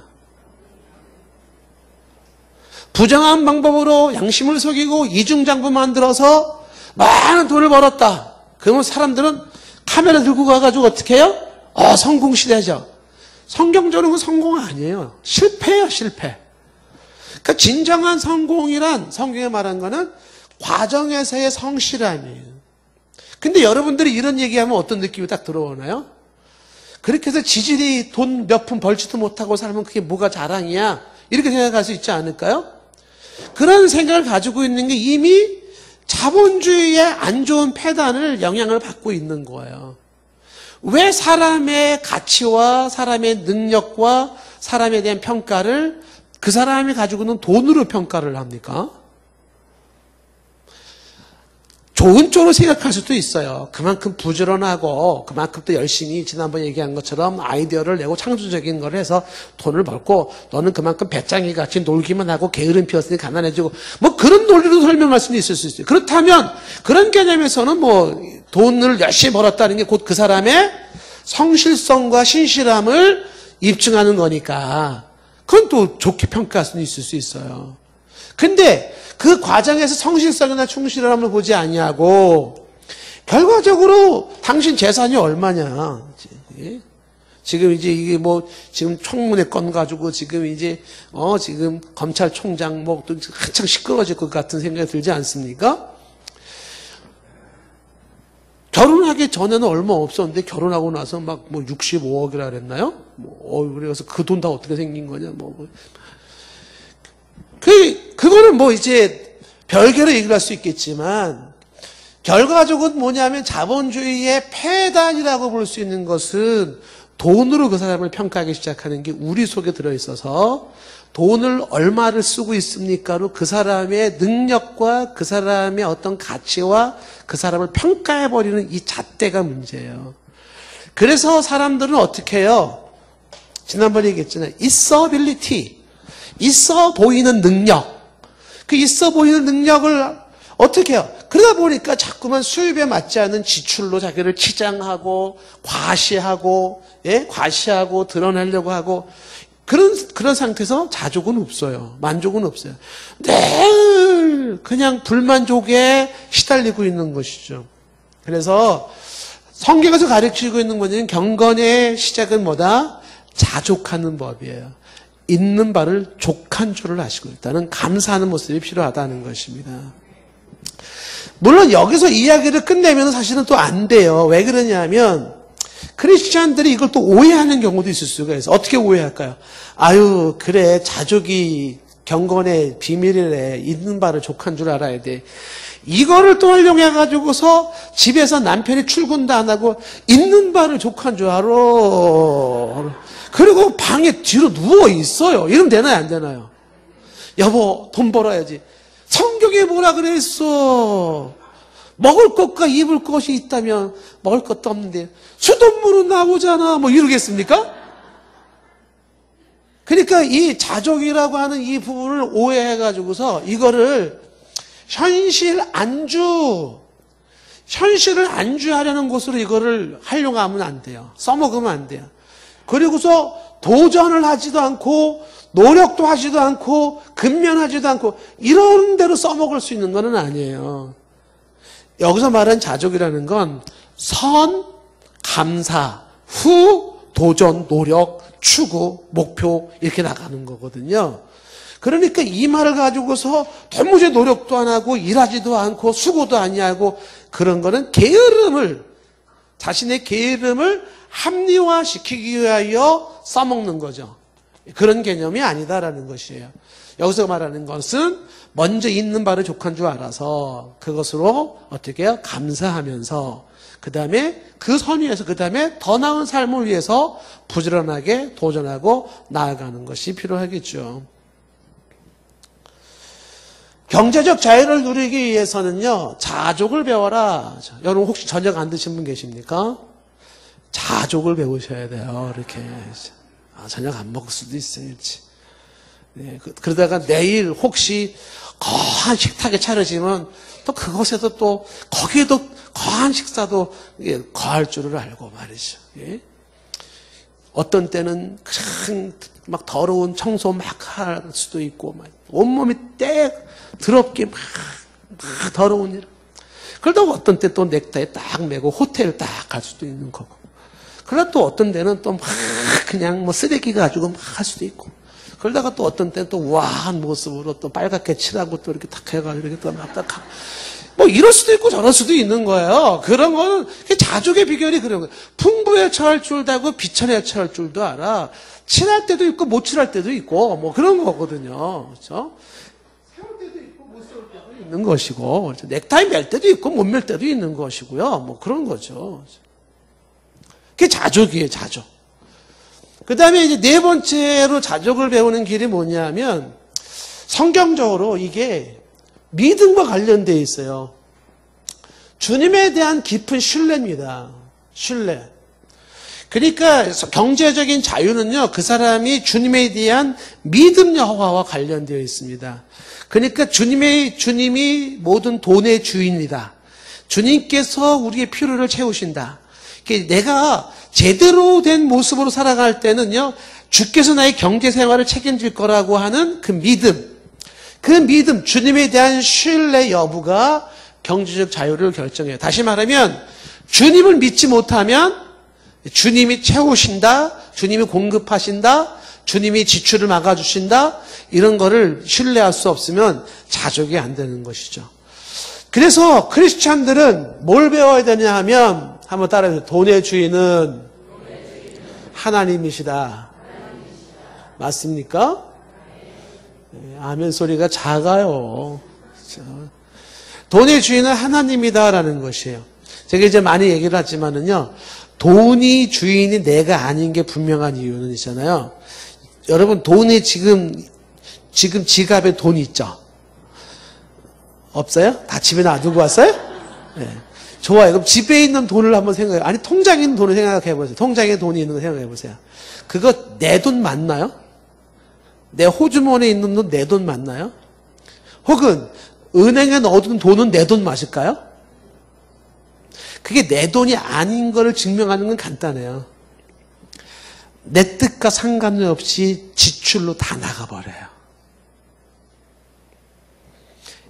부정한 방법으로 양심을 속이고 이중장부 만들어서 많은 돈을 벌었다. 그러면 사람들은 카메라 들고 가가지고 어떻게 해요? 성공시대죠. 성경적으로는 성공 아니에요. 실패예요, 실패. 그러니까 진정한 성공이란 성경에 말한 거는 과정에서의 성실함이에요. 근데 여러분들이 이런 얘기하면 어떤 느낌이 딱 들어오나요? 그렇게 해서 지질이 돈 몇 푼 벌지도 못하고 살면 그게 뭐가 자랑이야? 이렇게 생각할 수 있지 않을까요? 그런 생각을 가지고 있는 게 이미 자본주의의 안 좋은 폐단을 영향을 받고 있는 거예요. 왜 사람의 가치와 사람의 능력과 사람에 대한 평가를 그 사람이 가지고 있는 돈으로 평가를 합니까? 좋은 쪽으로 생각할 수도 있어요. 그만큼 부지런하고 그만큼 또 열심히 지난번에 얘기한 것처럼 아이디어를 내고 창조적인 걸 해서 돈을 벌고 너는 그만큼 배짱이 같이 놀기만 하고 게으름 피웠으니 가난해지고 뭐 그런 논리로 설명할 수는 있을 수 있어요. 그렇다면 그런 개념에서는 뭐 돈을 열심히 벌었다는 게 곧 그 사람의 성실성과 신실함을 입증하는 거니까 그건 또 좋게 평가할 수는 있을 수 있어요. 근데 그 과정에서 성실성이나 충실함을 보지 아니하고 결과적으로 당신 재산이 얼마냐. 지금 이제 이게 뭐 지금 청문회 건 가지고 지금 이제 지금 검찰총장 뭐 또 한창 시끄러워질 것 같은 생각이 들지 않습니까? 결혼하기 전에는 얼마 없었는데 결혼하고 나서 막 뭐 65억이라 그랬나요? 그래서 그 돈 다 어떻게 생긴 거냐? 그거는 뭐 이제 별개로 얘기를 할 수 있겠지만 결과적으로 뭐냐면 자본주의의 폐단이라고 볼 수 있는 것은 돈으로 그 사람을 평가하기 시작하는 게 우리 속에 들어있어서 돈을 얼마를 쓰고 있습니까로 그 사람의 능력과 그 사람의 어떤 가치와 그 사람을 평가해버리는 이 잣대가 문제예요. 그래서 사람들은 어떻게 해요? 지난번에 얘기했잖아요. 있어 ability. 있어 보이는 능력. 그 있어 보이는 능력을 어떻게 해요? 그러다 보니까 자꾸만 수입에 맞지 않는 지출로 자기를 치장하고 과시하고 드러내려고 하고 그런 상태에서 자족은 없어요. 만족은 없어요. 늘 그냥 불만족에 시달리고 있는 것이죠. 그래서 성경에서 가르치고 있는 뭐냐면 경건의 시작은 뭐다? 자족하는 법이에요. 있는 바를 족한 줄을 아시고 일단은 감사하는 모습이 필요하다는 것입니다. 물론 여기서 이야기를 끝내면 사실은 또 안 돼요. 왜 그러냐면 크리스찬들이 이걸 또 오해하는 경우도 있을 수가 있어요. 어떻게 오해할까요? 아유 그래 자족이 경건의 비밀이래. 있는 바를 족한 줄 알아야 돼. 이거를 또 활용해가지고서 집에서 남편이 출근도 안 하고 있는 바를 족한 줄 알아. 그리고 방에 뒤로 누워 있어요. 이러면 되나요 안 되나요? 여보 돈 벌어야지. 성경에 뭐라 그랬어? 먹을 것과 입을 것이 있다면 먹을 것도 없는데 수돗물은 나오잖아. 뭐 이러겠습니까? 그러니까 이 자족이라고 하는 이 부분을 오해해가지고서 이거를 현실을 안주하려는 것으로 이거를 활용하면 안 돼요. 써먹으면 안 돼요. 그리고서 도전을 하지도 않고 노력도 하지도 않고 근면하지도 않고 이런 대로 써먹을 수 있는 건 아니에요. 여기서 말하는 자족이라는 건 선, 감사, 후, 도전, 노력, 추구, 목표 이렇게 나가는 거거든요. 그러니까 이 말을 가지고서 도무지 노력도 안 하고 일하지도 않고 수고도 아니하고 그런 거는 자신의 게으름을 합리화시키기 위하여 써먹는 거죠. 그런 개념이 아니다라는 것이에요. 여기서 말하는 것은 먼저 있는 바를 족한 줄 알아서 그것으로 어떻게 해요? 감사하면서 그 다음에 그 선위에서 그 다음에 더 나은 삶을 위해서 부지런하게 도전하고 나아가는 것이 필요하겠죠. 경제적 자유를 누리기 위해서는요. 자족을 배워라. 여러분 혹시 저녁 안 드신 분 계십니까? 자족을 배우셔야 돼요. 이렇게. 저녁 안 먹을 수도 있어요. 네, 그러다가 내일 혹시 거한 식탁에 차려지면 또 그곳에도 또 거기에도 거한 식사도 거할 줄을 알고 말이죠. 예? 어떤 때는 막 더러운 청소 막 할 수도 있고 막 온몸이 더럽게 막 더러운 일. 그러다가 어떤 때 또 넥타이 딱 메고 호텔 딱 갈 수도 있는 거고. 그러다 또 어떤 데는 또 막 그냥 뭐 쓰레기 가지고 막 할 수도 있고. 그러다가 또 어떤 때는 또 우아한 모습으로 또 빨갛게 칠하고 또 이렇게 탁 해가지고 이렇게 또 막 딱 뭐 이럴 수도 있고 저럴 수도 있는 거예요. 그런 거는 자족의 비결이 그런 거예요. 풍부에 처할 줄도 알고 비천에 처할 줄도 알아. 칠할 때도 있고 못 칠할 때도 있고 뭐 그런 거거든요. 그렇죠? 세울 때도 있고 못 세울 때도 있는 것이고 그렇죠? 넥타이 멜 때도 있고 못 멜 때도 있는 것이고요. 뭐 그런 거죠. 그게 자족이에요. 자족. 그 다음에 이제 네 번째로 자족을 배우는 길이 뭐냐면 성경적으로 이게 믿음과 관련되어 있어요. 주님에 대한 깊은 신뢰입니다. 신뢰. 그러니까 경제적인 자유는요. 그 사람이 주님에 대한 믿음 여호와와 관련되어 있습니다. 그러니까 주님이 모든 돈의 주인이다. 주님께서 우리의 필요를 채우신다. 내가 제대로 된 모습으로 살아갈 때는요. 주께서 나의 경제 생활을 책임질 거라고 하는 그 믿음. 그 믿음, 주님에 대한 신뢰 여부가 경제적 자유를 결정해요. 다시 말하면 주님을 믿지 못하면 주님이 채우신다, 주님이 공급하신다, 주님이 지출을 막아주신다, 이런 거를 신뢰할 수 없으면 자족이 안 되는 것이죠. 그래서 크리스찬들은 뭘 배워야 되냐 하면, 한번 따라해보세요. 돈의 주인은 하나님이시다. 맞습니까? 아멘 소리가 작아요. 돈의 주인은 하나님이다라는 것이에요. 제가 이제 많이 얘기를 하지만은요, 돈이 주인이 내가 아닌 게 분명한 이유는 있잖아요. 여러분, 돈이 지금 지갑에 돈이 있죠? 없어요? 다 집에 놔두고 왔어요? 네. 좋아요. 그럼 집에 있는 돈을 한번 생각해요. 아니, 통장에 있는 돈을 생각해 보세요. 통장에 돈이 있는 거 생각해 보세요. 그거 내 돈 맞나요? 내 호주머니에 있는 돈 내 돈 맞나요? 혹은 은행에 넣어둔 돈은 내 돈 맞을까요? 그게 내 돈이 아닌 것을 증명하는 건 간단해요. 내 뜻과 상관없이 지출로 다 나가버려요.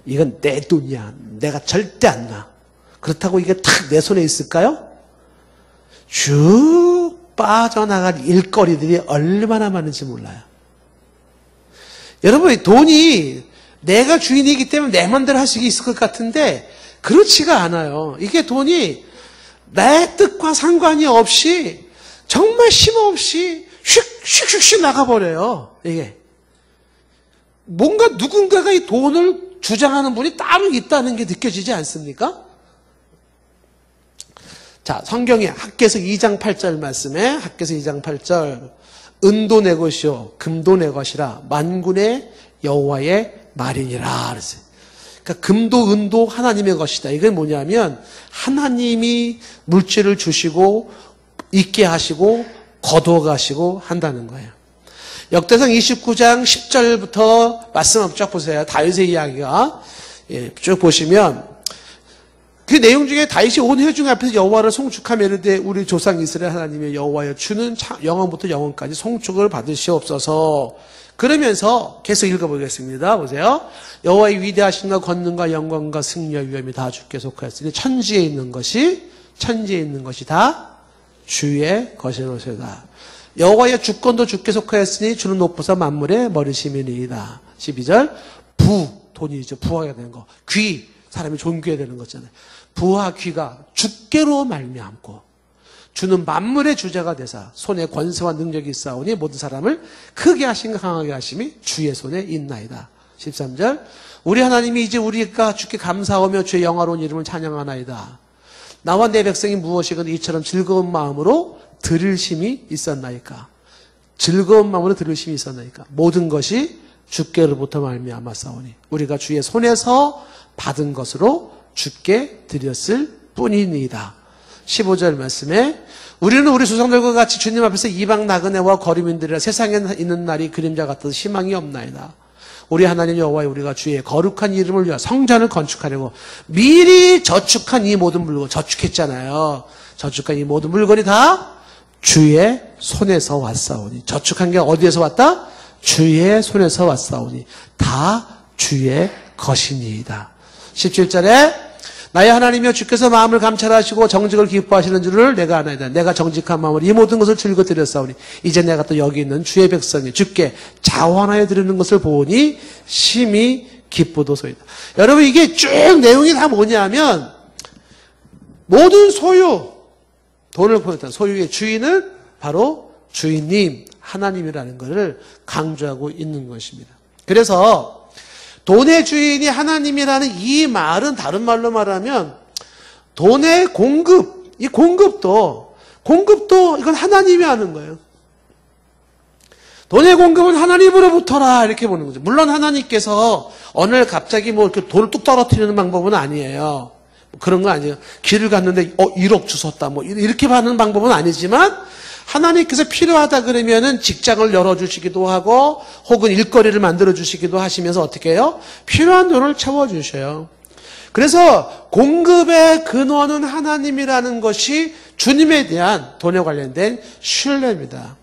이건 내 돈이야. 내가 절대 안 놔. 그렇다고 이게 탁 내 손에 있을까요? 쭉 빠져나갈 일거리들이 얼마나 많은지 몰라요. 여러분, 돈이 내가 주인이기 때문에 내 맘대로 할 수 있을 것 같은데 그렇지가 않아요. 이게 돈이 내 뜻과 상관이 없이 정말 힘없이 슉슉슉슉 나가버려요. 이게 뭔가 누군가가 이 돈을 주장하는 분이 따로 있다는 게 느껴지지 않습니까? 자, 성경에 학개서 2장 8절 말씀에 학개서 2장 8절 은도 내 것이요 금도 내 것이라 만군의 여호와의 말이니라 그랬어요. 그러니까 금도 은도 하나님의 것이다. 이건 뭐냐면 하나님이 물질을 주시고 있게 하시고 거둬가시고 한다는 거예요. 역대상 29장 10절부터 말씀 쫙 보세요. 다윗의 이야기가 쭉 보시면 그 내용 중에 다윗이 온 회중 앞에서 여호와를 송축하며 이르되 우리 조상 이스라엘 하나님의 여호와여 주는 영원부터 영원까지 송축을 받으시옵소서. 그러면서 계속 읽어보겠습니다. 보세요. 여호와의 위대하심과 권능과 영광과 승리와 위엄이 다 주께 속하였으니 천지에 있는 것이 다 주의 것이로소이다. 여호와의 주권도 주께 속하였으니 주는 높으사 만물의 머리심이니이다. 12절 돈이죠. 부하게 되는 거. 귀, 사람이 존귀해야 되는 거잖아요. 부와 귀가 주께로 말미암고 주는 만물의 주자가 되사 손에 권세와 능력이 있사오니 모든 사람을 크게 하심과 강하게 하심이 주의 손에 있나이다. 13절 우리 하나님이 이제 우리가 주께 감사하며 주의 영화로운 이름을 찬양하나이다. 나와 내 백성이 무엇이건 이처럼 즐거운 마음으로 들을 힘이 있었나이까. 즐거운 마음으로 들을 힘이 있었나이까. 모든 것이 주께로부터 말미암았사오니 우리가 주의 손에서 받은 것으로 주께 드렸을 뿐이니이다. 15절 말씀에 우리는 우리 조상들과 같이 주님 앞에서 이방 나그네와 거류민들이라 세상에 있는 날이 그림자 같아서 희망이 없나이다. 우리 하나님 여호와여 우리가 주의 거룩한 이름을 위하여 성전을 건축하려고 미리 저축한 이 모든 물건 저축했잖아요. 저축한 이 모든 물건이 다 주의 손에서 왔사오니 저축한 게 어디에서 왔다? 주의 손에서 왔사오니 다 주의 것이니이다. 17절에 나의 하나님이여 주께서 마음을 감찰하시고 정직을 기뻐하시는 줄을 내가 아나이다. 내가 정직한 마음으로 이 모든 것을 즐겨 드렸사오니 이제 내가 또 여기 있는 주의 백성이 주께 자원하여 드리는 것을 보니 심히 기쁘도소이다. 여러분 이게 쭉 내용이 다 뭐냐면 모든 소유 돈을 보냈던 소유의 주인은 바로 주인님 하나님이라는 것을 강조하고 있는 것입니다. 그래서 돈의 주인이 하나님이라는 이 말은 다른 말로 말하면 돈의 공급, 이 공급도 이건 하나님이 하는 거예요. 돈의 공급은 하나님으로부터라 이렇게 보는 거죠. 물론 하나님께서 어느 날 갑자기 뭐 이렇게 돈을 뚝 떨어뜨리는 방법은 아니에요. 그런 거 아니에요. 길을 갔는데 1억 주셨다 뭐 이렇게 받는 방법은 아니지만 하나님께서 필요하다 그러면은 직장을 열어주시기도 하고 혹은 일거리를 만들어주시기도 하시면서 어떻게 해요? 필요한 돈을 채워주셔요. 그래서 공급의 근원은 하나님이라는 것이 주님에 대한 돈에 관련된 신뢰입니다.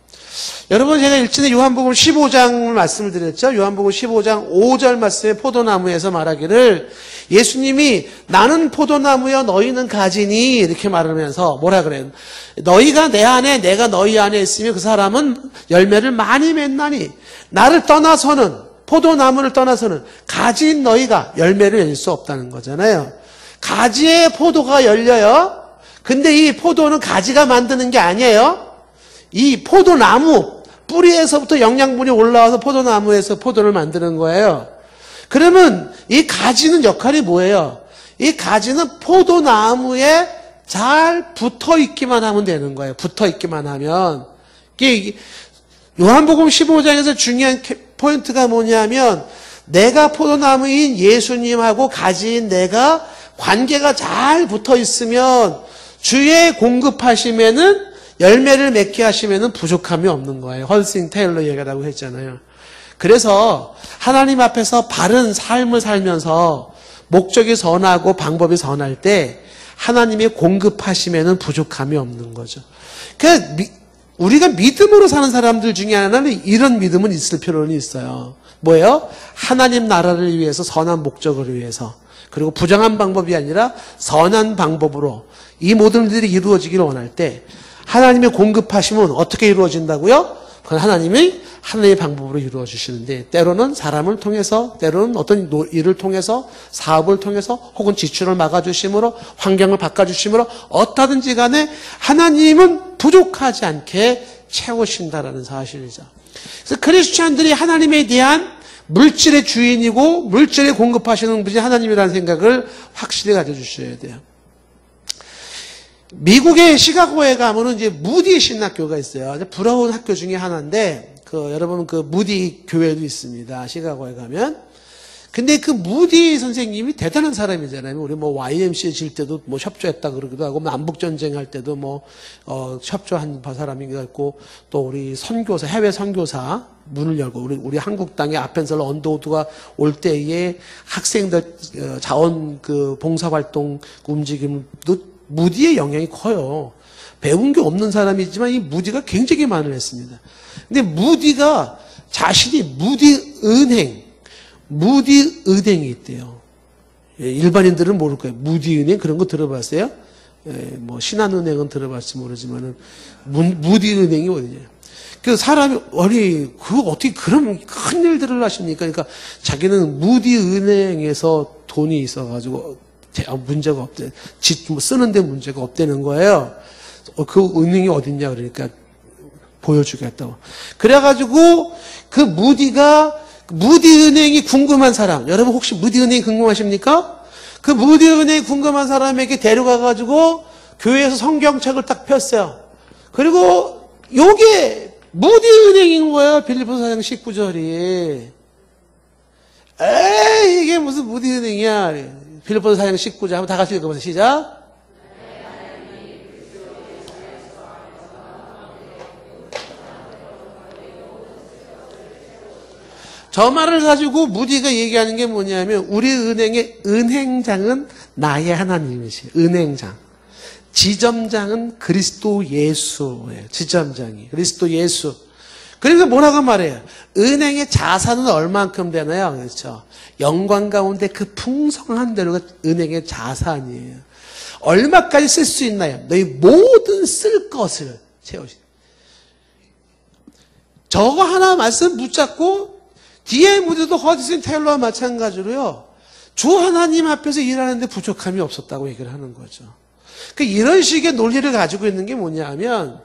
여러분 제가 일전에 요한복음 15장 말씀을 드렸죠. 요한복음 15장 5절 말씀에 포도나무에서 말하기를 예수님이 나는 포도나무여 너희는 가지니 이렇게 말하면서 뭐라 그래요? 너희가 내 안에 내가 너희 안에 있으면 그 사람은 열매를 많이 맺나니 나를 떠나서는 포도나무를 떠나서는 가지인 너희가 열매를 낼 수 없다는 거잖아요. 가지에 포도가 열려요. 근데 이 포도는 가지가 만드는 게 아니에요. 이 포도나무 뿌리에서부터 영양분이 올라와서 포도나무에서 포도를 만드는 거예요. 그러면 이 가지는 역할이 뭐예요? 이 가지는 포도나무에 잘 붙어 있기만 하면 되는 거예요. 붙어 있기만 하면. 이게 요한복음 15장에서 중요한 포인트가 뭐냐면 내가 포도나무인 예수님하고 가지인 내가 관계가 잘 붙어 있으면 주의 공급하심에는 열매를 맺게 하시면은 부족함이 없는 거예요. 헐싱 테일러 얘기라고 했잖아요. 그래서 하나님 앞에서 바른 삶을 살면서 목적이 선하고 방법이 선할 때 하나님의 공급하심에는 부족함이 없는 거죠. 그러니까 우리가 믿음으로 사는 사람들 중에 하나는 이런 믿음은 있을 필요는 있어요. 뭐예요? 하나님 나라를 위해서 선한 목적을 위해서 그리고 부정한 방법이 아니라 선한 방법으로 이 모든 일들이 이루어지기를 원할 때 하나님의 공급하심은 어떻게 이루어진다고요? 그건 하나님의 방법으로 이루어 주시는데 때로는 사람을 통해서 때로는 어떤 일을 통해서 사업을 통해서 혹은 지출을 막아주심으로 환경을 바꿔주심으로 어떠든지 간에 하나님은 부족하지 않게 채우신다라는 사실이죠. 그래서 크리스찬들이 하나님에 대한 물질의 주인이고 물질에 공급하시는 분이 하나님이라는 생각을 확실히 가져주셔야 돼요. 미국의 시카고에 가면은 이제 무디 신학교가 있어요. 부러운 학교 중에 하나인데, 여러분 무디 교회도 있습니다. 시카고에 가면. 근데 그 무디 선생님이 대단한 사람이잖아요. 우리 YMCA 질 때도 협조했다 그러기도 하고, 남북전쟁 할 때도 협조한 사람이기도 했고, 또 우리 선교사, 해외 선교사 문을 열고, 우리 한국 땅에 아펜셀러 언더우드가 올 때에 학생들 자원 봉사활동 움직임도 무디의 영향이 커요. 배운 게 없는 사람이지만 이 무디가 굉장히 많이 했습니다. 근데 무디가 자신이 무디 은행이 있대요. 일반인들은 모를 거예요. 무디 은행 그런 거 들어봤어요? 신한은행은 들어봤지 모르지만은 무디 은행이 어디냐? 그 사람이 그거 어떻게 그런 큰 일들을 하십니까? 그러니까 자기는 무디 은행에서 돈이 있어가지고 문제가 없대. 쓰는데 문제가 없다는 거예요. 그 은행이 어딨냐 그러니까 보여주겠다고. 그래가지고 그 무디 은행이 궁금한 사람, 여러분 혹시 무디 은행이 궁금하십니까? 그 무디 은행이 궁금한 사람에게 데려가가지고 교회에서 성경책을 딱 폈어요. 그리고 요게 무디 은행인 거예요. 빌립보서 4장 19절이. 에이 이게 무슨 무디 은행이야. 빌립보서 4장 19절 한번 다 같이 읽어보세요. 시작. 저 말을 가지고 무디가 얘기하는 게 뭐냐면 우리 은행의 은행장은 나의 하나님이시에요. 은행장. 지점장은 그리스도 예수예요. 지점장이. 그리스도 예수. 그러니까 뭐라고 말해요? 은행의 자산은 얼만큼 되나요? 그렇죠. 영광 가운데 그 풍성한 대로가 은행의 자산이에요. 얼마까지 쓸 수 있나요? 너희 모든 쓸 것을 채우시. 저거 하나 말씀 붙잡고 뒤에 무드도 허디슨 테일러와 마찬가지로요. 주 하나님 앞에서 일하는데 부족함이 없었다고 얘기를 하는 거죠. 그러니까 이런 식의 논리를 가지고 있는 게 뭐냐 하면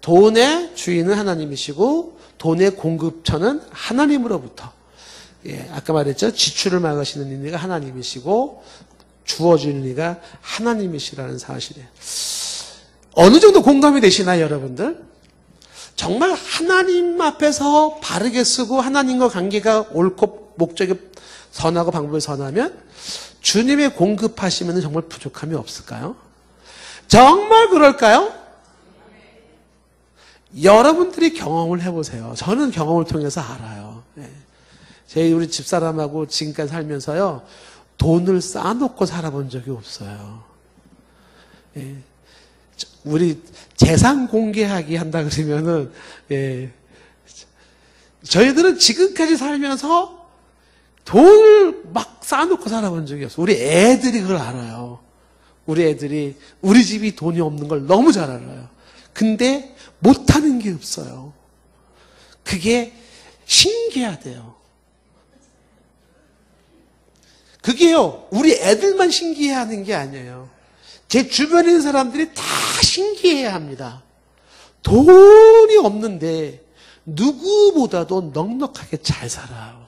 돈의 주인은 하나님이시고 돈의 공급처는 하나님으로부터 아까 말했죠. 지출을 막으시는 이가 하나님이시고 주어주는 이가 하나님이시라는 사실이에요. 어느 정도 공감이 되시나요, 여러분들? 정말 하나님 앞에서 바르게 쓰고 하나님과 관계가 옳고 목적이 선하고 방법이 선하면 주님의 공급하시면 정말 부족함이 없을까요? 정말 그럴까요? 여러분들이 경험을 해보세요. 저는 경험을 통해서 알아요. 저희 우리 집사람하고 지금까지 살면서요. 돈을 쌓아놓고 살아본 적이 없어요. 우리 재산 공개하기 한다 그러면은 저희들은 지금까지 살면서 돈을 막 쌓아놓고 살아본 적이 없어요. 우리 애들이 그걸 알아요. 우리 애들이 우리 집이 돈이 없는 걸 너무 잘 알아요. 근데 못하는 게 없어요. 그게 신기하대요. 그게요, 우리 애들만 신기해하는 게 아니에요. 제 주변에 있는 사람들이 다 신기해합니다. 돈이 없는데 누구보다도 넉넉하게 잘 살아요.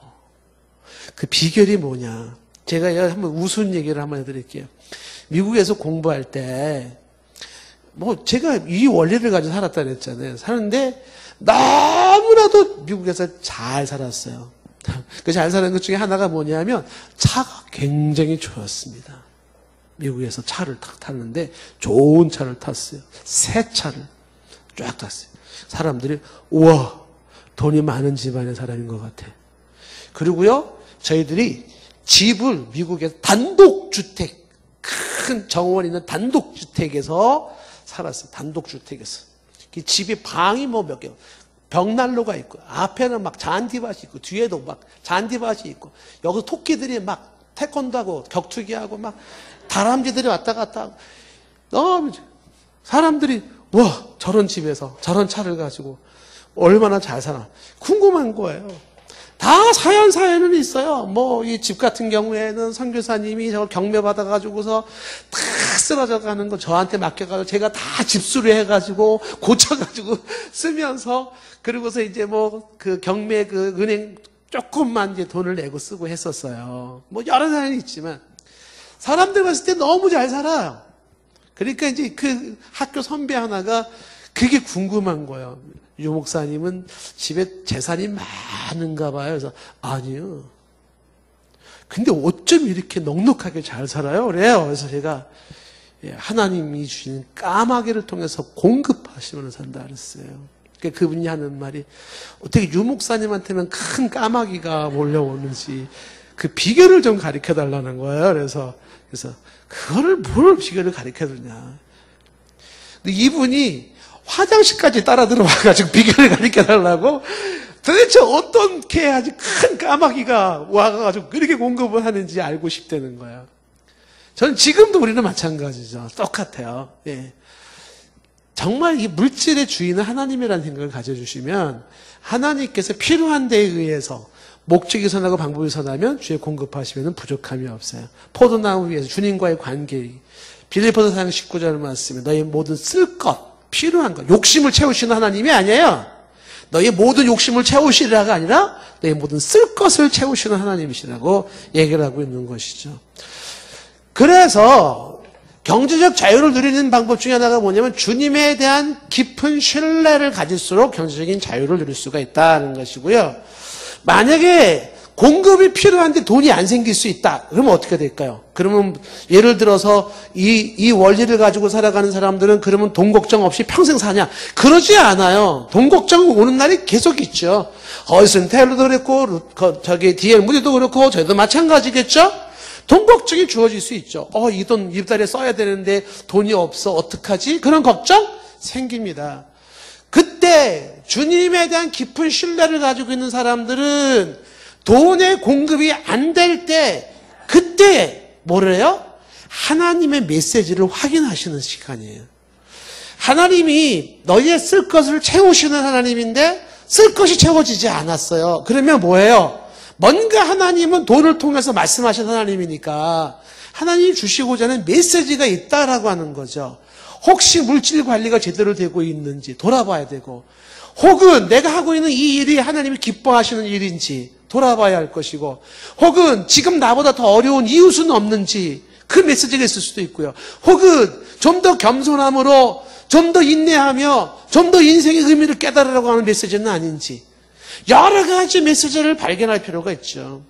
그 비결이 뭐냐? 제가 한번 우스운 얘기를 한번 해드릴게요. 미국에서 공부할 때, 제가 이 원리를 가지고 살았다 그랬잖아요. 사는데 너무나도 미국에서 잘 살았어요. 그 잘 사는 것 중에 하나가 뭐냐면 차가 굉장히 좋았습니다. 미국에서 차를 탁 탔는데 좋은 차를 탔어요. 새 차를 쫙 탔어요. 사람들이 우와, 돈이 많은 집안의 사람인 것 같아. 그리고요, 저희들이 집을 미국에서 단독주택, 큰 정원 있는 단독주택에서 살았어요. 단독주택에서. 그 집에 방이 몇 개, 벽난로가 있고, 앞에는 막 잔디밭이 있고, 뒤에도 막 잔디밭이 있고, 여기서 토끼들이 막 태권도하고 격투기하고 막 다람쥐들이 왔다 갔다 하고, 너무 사람들이 와, 저런 집에서 저런 차를 가지고 얼마나 잘 사나 궁금한 거예요. 다 사연은 있어요. 이 집 같은 경우에는 선교사님이 저걸 경매 받아가지고서 다 쓰러져 가는 거 저한테 맡겨가지고 제가 다 집수리 해가지고 고쳐가지고 쓰면서 그러고서 이제 그 경매 그 은행 조금만 이제 돈을 내고 쓰고 했었어요. 여러 사연이 있지만 사람들 봤을 때 너무 잘 살아요. 그러니까 이제 그 학교 선배 하나가 그게 궁금한 거예요. 유 목사님은 집에 재산이 많은가 봐요. 그래서 아니요. 근데 어쩜 이렇게 넉넉하게 잘 살아요? 그래요. 그래서 제가 하나님이 주신 까마귀를 통해서 공급하시면 산다 그랬어요. 그러니까 그분이 하는 말이 어떻게 유 목사님한테는 큰 까마귀가 몰려오는지 그 비결을 좀 가르쳐 달라는 거예요. 그래서 그거를 뭘 비결을 가르쳐 주냐. 근데 이분이 화장실까지 따라 들어와가지고 비결을 가르쳐 달라고 도대체 어떻게 아주 큰 까마귀가 와가지고 그렇게 공급을 하는지 알고 싶다는 거예요. 저는 지금도 우리는 마찬가지죠. 똑같아요. 예. 정말 이 물질의 주인은 하나님이라는 생각을 가져주시면 하나님께서 필요한 데에 의해서 목적이 선하고 방법이 선하면 주의 공급하시면 부족함이 없어요. 포도나무 위에서 주님과의 관계. 빌립보서 4장 19절 말씀에 너희 모든 쓸 것, 필요한 것, 욕심을 채우시는 하나님이 아니에요. 너희 모든 욕심을 채우시리라가 아니라 너희 모든 쓸 것을 채우시는 하나님이시라고 얘기를 하고 있는 것이죠. 그래서 경제적 자유를 누리는 방법 중에 하나가 뭐냐면 주님에 대한 깊은 신뢰를 가질수록 경제적인 자유를 누릴 수가 있다는 것이고요. 만약에 공급이 필요한데 돈이 안 생길 수 있다. 그러면 어떻게 될까요? 그러면 예를 들어서 이 원리를 가지고 살아가는 사람들은 그러면 돈 걱정 없이 평생 사냐? 그러지 않아요. 돈 걱정 오는 날이 계속 있죠. 어이슨 테일러도 그랬고 D.L. 무디도 그렇고 저희도 마찬가지겠죠? 돈 걱정이 주어질 수 있죠. 이 돈 이달에 써야 되는데 돈이 없어. 어떡하지? 그런 걱정 생깁니다. 그때 주님에 대한 깊은 신뢰를 가지고 있는 사람들은 돈의 공급이 안 될 때 그때 뭐래요? 하나님의 메시지를 확인하시는 시간이에요. 하나님이 너희의 쓸 것을 채우시는 하나님인데 쓸 것이 채워지지 않았어요. 그러면 뭐예요? 뭔가 하나님은 돈을 통해서 말씀하신 하나님이니까 하나님이 주시고자 하는 메시지가 있다라고 하는 거죠. 혹시 물질 관리가 제대로 되고 있는지 돌아봐야 되고, 혹은 내가 하고 있는 이 일이 하나님이 기뻐하시는 일인지 돌아봐야 할 것이고, 혹은 지금 나보다 더 어려운 이웃은 없는지 그 메시지가 있을 수도 있고요. 혹은 좀 더 겸손함으로 좀 더 인내하며 좀 더 인생의 의미를 깨달으라고 하는 메시지는 아닌지 여러 가지 메시지를 발견할 필요가 있죠.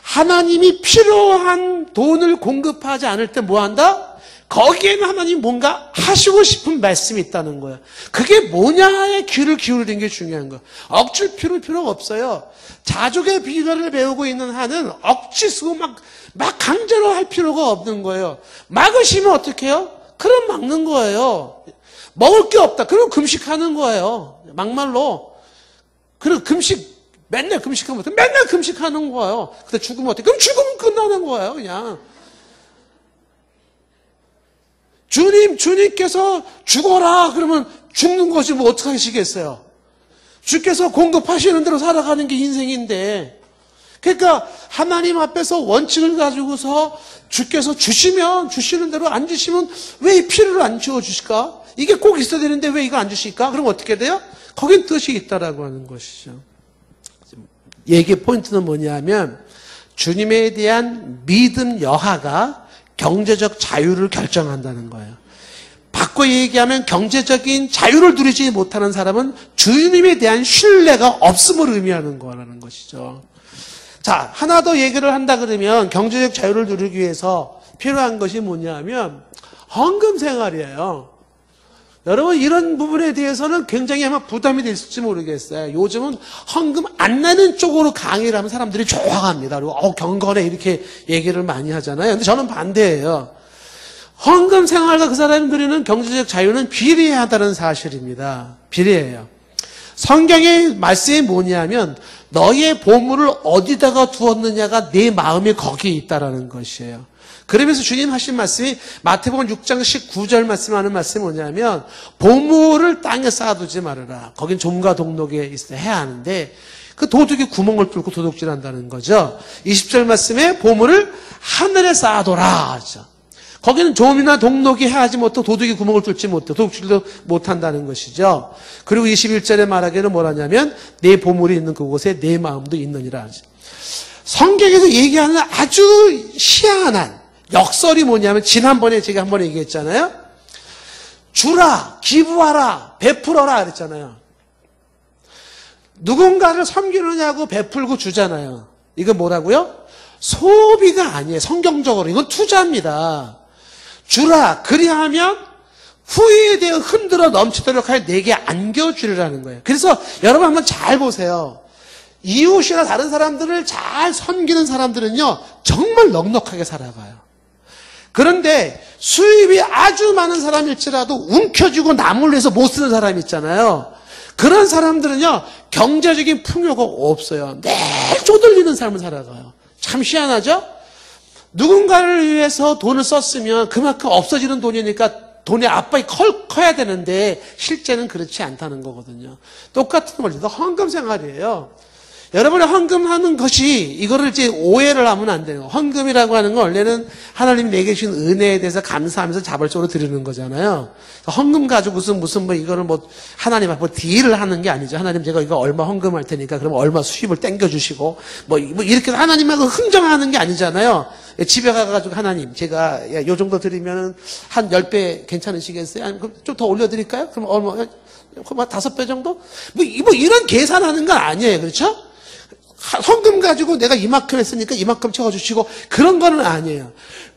하나님이 필요한 돈을 공급하지 않을 때 뭐 한다? 거기에는 하나님 뭔가 하시고 싶은 말씀이 있다는 거예요. 그게 뭐냐에 귀를 기울이는 게 중요한 거예요. 억지를 필요가 없어요. 자족의 비결을 배우고 있는 한은 억지 쓰고 막 강제로 할 필요가 없는 거예요. 막으시면 어떻게 해요? 그럼 막는 거예요. 먹을 게 없다. 그럼 금식하는 거예요. 막말로. 그럼 금식 맨날 금식하면 어때? 맨날 금식하는 거예요. 근데 죽으면 어때? 그럼 죽으면 끝나는 거예요, 그냥. 주님께서 죽어라 그러면 죽는 것이 뭐 어떻게 하시겠어요? 주께서 공급하시는 대로 살아가는 게 인생인데, 그러니까 하나님 앞에서 원칙을 가지고서 주께서 주시는 대로 안 주시면 왜 이 피를 안 주어주실까? 이게 꼭 있어야 되는데 왜 이거 안 주실까? 그럼 어떻게 돼요? 거긴 뜻이 있다라고 하는 것이죠. 얘기의 포인트는 뭐냐면 주님에 대한 믿음 여하가 경제적 자유를 결정한다는 거예요. 바꿔 얘기하면 경제적인 자유를 누리지 못하는 사람은 주님에 대한 신뢰가 없음을 의미하는 거라는 것이죠. 자, 하나 더 얘기를 한다 그러면 경제적 자유를 누리기 위해서 필요한 것이 뭐냐면 헌금 생활이에요. 여러분 이런 부분에 대해서는 굉장히 아마 부담이 됐을지 모르겠어요. 요즘은 헌금 안 내는 쪽으로 강의를 하면 사람들이 좋아합니다. 그리고 경건해 이렇게 얘기를 많이 하잖아요. 근데 저는 반대예요. 헌금 생활과 그 사람이 누리는 경제적 자유는 비례하다는 사실입니다. 비례해요. 성경의 말씀이 뭐냐면 너의 보물을 어디다가 두었느냐가 내 마음이 거기에 있다라는 것이에요. 그러면서 주님 하신 말씀이 마태복음 6장 19절 말씀하는 말씀이 뭐냐면 보물을 땅에 쌓아두지 말아라. 거긴 좀과 동록에 있어야 해야 하는데 그 도둑이 구멍을 뚫고 도둑질한다는 거죠. 20절 말씀에 보물을 하늘에 쌓아둬라 하죠. 거기는 좀이나 동록이 해야지 못하고 도둑이 구멍을 뚫지 못해 도둑질도 못한다는 것이죠. 그리고 21절에 말하기는 뭐라냐면 내 보물이 있는 그곳에 내 마음도 있느니라 하죠. 성경에서 얘기하는 아주 희한한 역설이 뭐냐면 지난번에 제가 한번 얘기했잖아요. 주라, 기부하라, 베풀어라 그랬잖아요. 누군가를 섬기느냐고 베풀고 주잖아요. 이건 뭐라고요? 소비가 아니에요. 성경적으로 이건 투자입니다. 주라, 그리하면 후에 대해 흔들어 넘치도록 하여 내게 안겨주리라는 거예요. 그래서 여러분 한번 잘 보세요. 이웃이나 다른 사람들을 잘 섬기는 사람들은요 정말 넉넉하게 살아가요. 그런데 수입이 아주 많은 사람일지라도 움켜쥐고 남을 위해서 못 쓰는 사람 있잖아요. 그런 사람들은요 경제적인 풍요가 없어요. 매일 쪼들리는 삶을 살아가요. 참 희한하죠? 누군가를 위해서 돈을 썼으면 그만큼 없어지는 돈이니까 돈의 압박이 커야 되는데 실제는 그렇지 않다는 거거든요. 똑같은 원리도 헌금 생활이에요. 여러분이 헌금하는 것이 이거를 이제 오해를 하면 안 돼요. 헌금이라고 하는 건 원래는 하나님이 내게 주신 은혜에 대해서 감사하면서 자발적으로 드리는 거잖아요. 헌금 가지고 무슨 뭐 이거를 뭐 하나님 앞에 딜을 하는 게 아니죠. 하나님 제가 이거 얼마 헌금할 테니까 그럼 얼마 수입을 땡겨 주시고 뭐 이렇게 하나님하고 흥정하는 게 아니잖아요. 집에 가가지고 하나님 제가 요 정도 드리면 한 10배 괜찮으시겠어요? 아니면 좀 더 올려드릴까요? 그럼 얼마? 5배 정도? 뭐 이런 계산하는 건 아니에요. 그렇죠? 헌금 가지고 내가 이만큼 했으니까 이만큼 채워주시고 그런 거는 아니에요.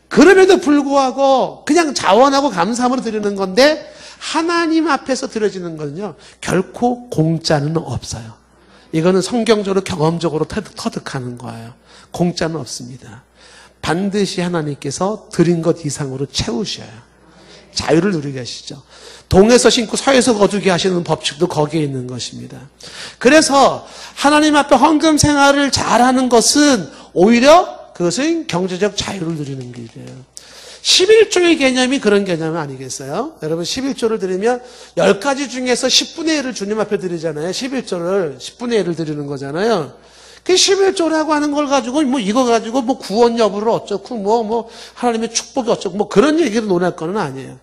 그럼에도 불구하고 그냥 자원하고 감사함으로 드리는 건데 하나님 앞에서 드려지는 거는요 결코 공짜는 없어요. 이거는 성경적으로 경험적으로 터득하는 거예요. 공짜는 없습니다. 반드시 하나님께서 드린 것 이상으로 채우셔요. 자유를 누리게 하시죠. 동에서 심고 서에서 거두게 하시는 법칙도 거기에 있는 것입니다. 그래서 하나님 앞에 헌금 생활을 잘하는 것은 오히려 그것은 경제적 자유를 누리는 길이에요. 11조의 개념이 그런 개념 아니겠어요? 여러분 11조를 드리면 10가지 중에서 10분의 1을 주님 앞에 드리잖아요. 11조를 10분의 1을 드리는 거잖아요. 그 11조라고 하는 걸 가지고 이거 가지고 구원 여부를 어쩌고 하나님의 축복이 어쩌고 그런 얘기를 논할 거는 아니에요.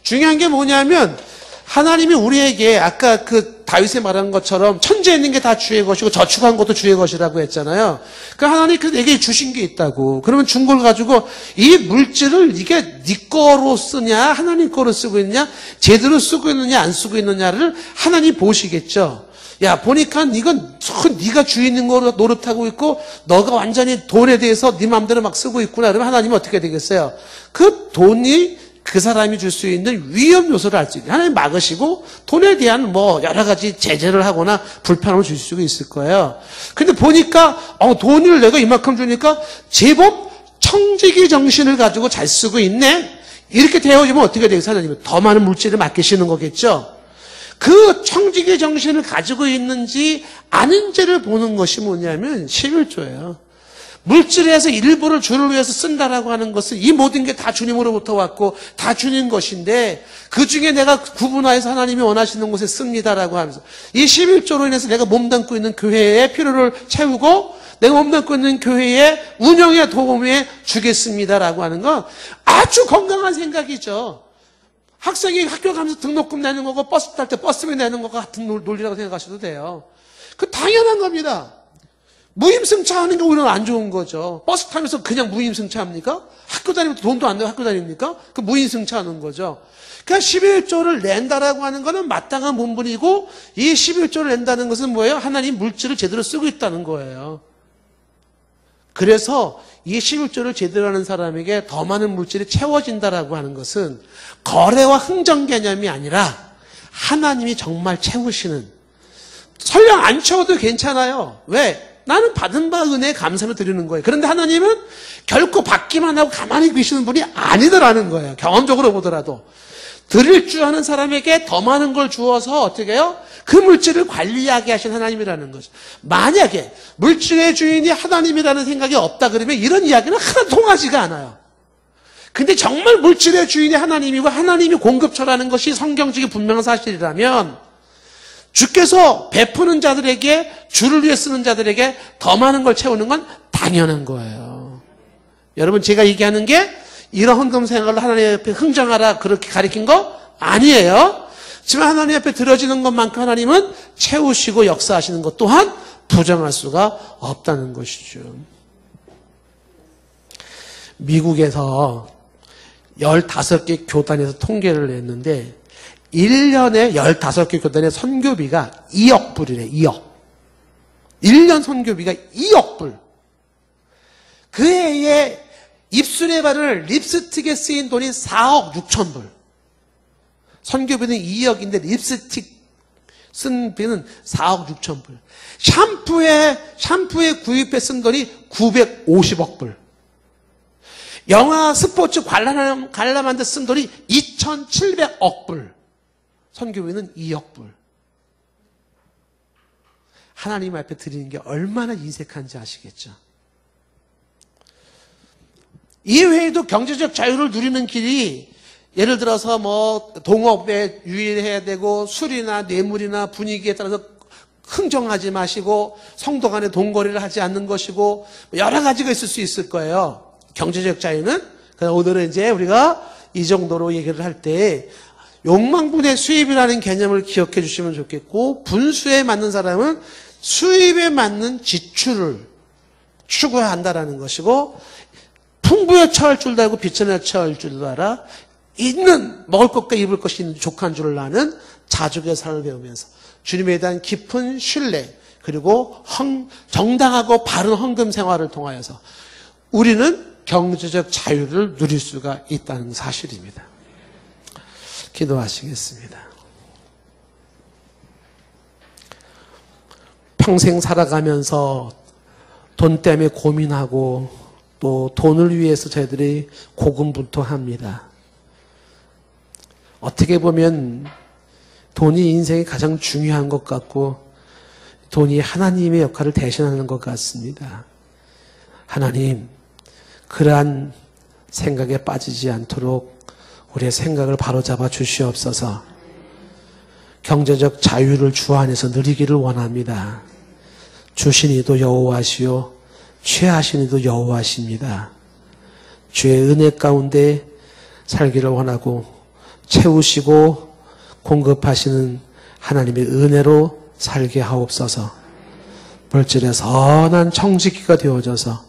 중요한 게 뭐냐면 하나님이 우리에게 아까 그 다윗이 말한 것처럼 천지에 있는 게 다 주의 것이고 저축한 것도 주의 것이라고 했잖아요. 그 하나님이 내게 주신 게 있다고. 그러면 준 걸 가지고 이 물질을 이게 네 거로 쓰냐 하나님 거로 쓰고 있느냐 제대로 쓰고 있느냐 안 쓰고 있느냐를 하나님 보시겠죠. 야 보니까 이건 네가 주인인 거로 노릇하고 있고 너가 완전히 돈에 대해서 네 마음대로 막 쓰고 있구나. 그러면 하나님은 어떻게 되겠어요? 그 돈이 그 사람이 줄 수 있는 위험 요소를 알 수 있게 하나님 막으시고 돈에 대한 여러 가지 제재를 하거나 불편함을 주실 수가 있을 거예요. 근데 보니까 돈을 내가 이만큼 주니까 제법 청지기 정신을 가지고 잘 쓰고 있네. 이렇게 되어지면 어떻게 되겠어요? 하나님은 더 많은 물질을 맡기시는 거겠죠. 그 청지기 정신을 가지고 있는지 아닌지를 보는 것이 뭐냐면 11조예요. 물질에서 일부를 주를 위해서 쓴다라고 하는 것은 이 모든 게 다 주님으로부터 왔고 다 주님 것인데 그 중에 내가 구분하여서 하나님이 원하시는 곳에 씁니다라고 하면서 이 11조로 인해서 내가 몸담고 있는 교회의 필요를 채우고 내가 몸담고 있는 교회의 운영에 도움에 주겠습니다라고 하는 건 아주 건강한 생각이죠. 학생이 학교 가면서 등록금 내는 거고 버스 탈 때 버스비 내는 것과 같은 논리라고 생각하셔도 돼요. 그 당연한 겁니다. 무임승차하는 게 오히려 안 좋은 거죠. 버스 타면서 그냥 무임승차합니까? 학교 다니면서 돈도 안 내고 학교 다닙니까? 그 무임승차하는 거죠. 그러니까 11조를 낸다라고 하는 것은 마땅한 본분이고 이 11조를 낸다는 것은 뭐예요? 하나님 물질을 제대로 쓰고 있다는 거예요. 그래서 이 11조를 제대로 하는 사람에게 더 많은 물질이 채워진다라고 하는 것은 거래와 흥정 개념이 아니라 하나님이 정말 채우시는, 설령 안 채워도 괜찮아요. 왜? 나는 받은 바 은혜에 감사를 드리는 거예요. 그런데 하나님은 결코 받기만 하고 가만히 계시는 분이 아니더라는 거예요. 경험적으로 보더라도. 드릴 줄 아는 사람에게 더 많은 걸 주어서 어떻게 해요? 그 물질을 관리하게 하신 하나님이라는 거죠. 만약에 물질의 주인이 하나님이라는 생각이 없다 그러면 이런 이야기는 하나도 통하지가 않아요. 근데 정말 물질의 주인이 하나님이고 하나님이 공급처라는 것이 성경적인 분명한 사실이라면 주께서 베푸는 자들에게, 주를 위해 쓰는 자들에게 더 많은 걸 채우는 건 당연한 거예요. 여러분, 제가 얘기하는 게 이런 헌금 생활을 하나님 앞에 흥정하라 그렇게 가리킨 거 아니에요. 하지만 하나님 앞에 드려지는 것만큼 하나님은 채우시고 역사하시는 것 또한 부정할 수가 없다는 것이죠. 미국에서 15개 교단에서 통계를 냈는데 1년에 15개 교단의 선교비가 2억 불이래. 2억. 1년 선교비가 2억 불. 그 해에 입술에 바를 립스틱에 쓰인 돈이 4억 6천 불. 선교비는 2억인데 립스틱 쓴 비는 4억 6천 불. 샴푸에 구입해 쓴 돈이 950억 불. 영화 스포츠 관람하는데 쓴 돈이 2,700억 불. 선교비는 2억 불. 하나님 앞에 드리는 게 얼마나 인색한지 아시겠죠? 이 외에도 경제적 자유를 누리는 길이 예를 들어서 뭐 동업에 유의해야 되고 술이나 뇌물이나 분위기에 따라서 흥정하지 마시고 성도 간에 돈거래를 하지 않는 것이고 여러 가지가 있을 수 있을 거예요. 경제적 자유는. 오늘은 이제 우리가 이 정도로 얘기를 할 때 욕망분의 수입이라는 개념을 기억해 주시면 좋겠고, 분수에 맞는 사람은 수입에 맞는 지출을 추구해야 한다라는 것이고, 풍부에 처할 줄도 알고 비천에 처할 줄도 알아 있는 먹을 것과 입을 것이 있는 족한 줄을 아는 자족의 삶을 배우면서 주님에 대한 깊은 신뢰 그리고 정당하고 바른 헌금 생활을 통하여서 우리는 경제적 자유를 누릴 수가 있다는 사실입니다. 기도하시겠습니다. 평생 살아가면서 돈 때문에 고민하고 또 돈을 위해서 저희들이 고군분투합니다. 어떻게 보면 돈이 인생에 가장 중요한 것 같고 돈이 하나님의 역할을 대신하는 것 같습니다. 하나님, 그러한 생각에 빠지지 않도록 우리의 생각을 바로잡아 주시옵소서. 경제적 자유를 주 안에서 누리기를 원합니다. 주신 이도 여호와시요 취하신 이도 여호와십니다. 주의 은혜 가운데 살기를 원하고 채우시고 공급하시는 하나님의 은혜로 살게 하옵소서. 물질의 선한 청지기가 되어져서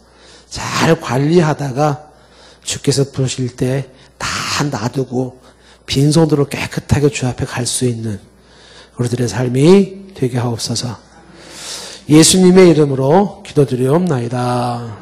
잘 관리하다가 주께서 부르실 때 다 놔두고 빈손으로 깨끗하게 주 앞에 갈 수 있는 우리들의 삶이 되게 하옵소서. 예수님의 이름으로 기도드리옵나이다.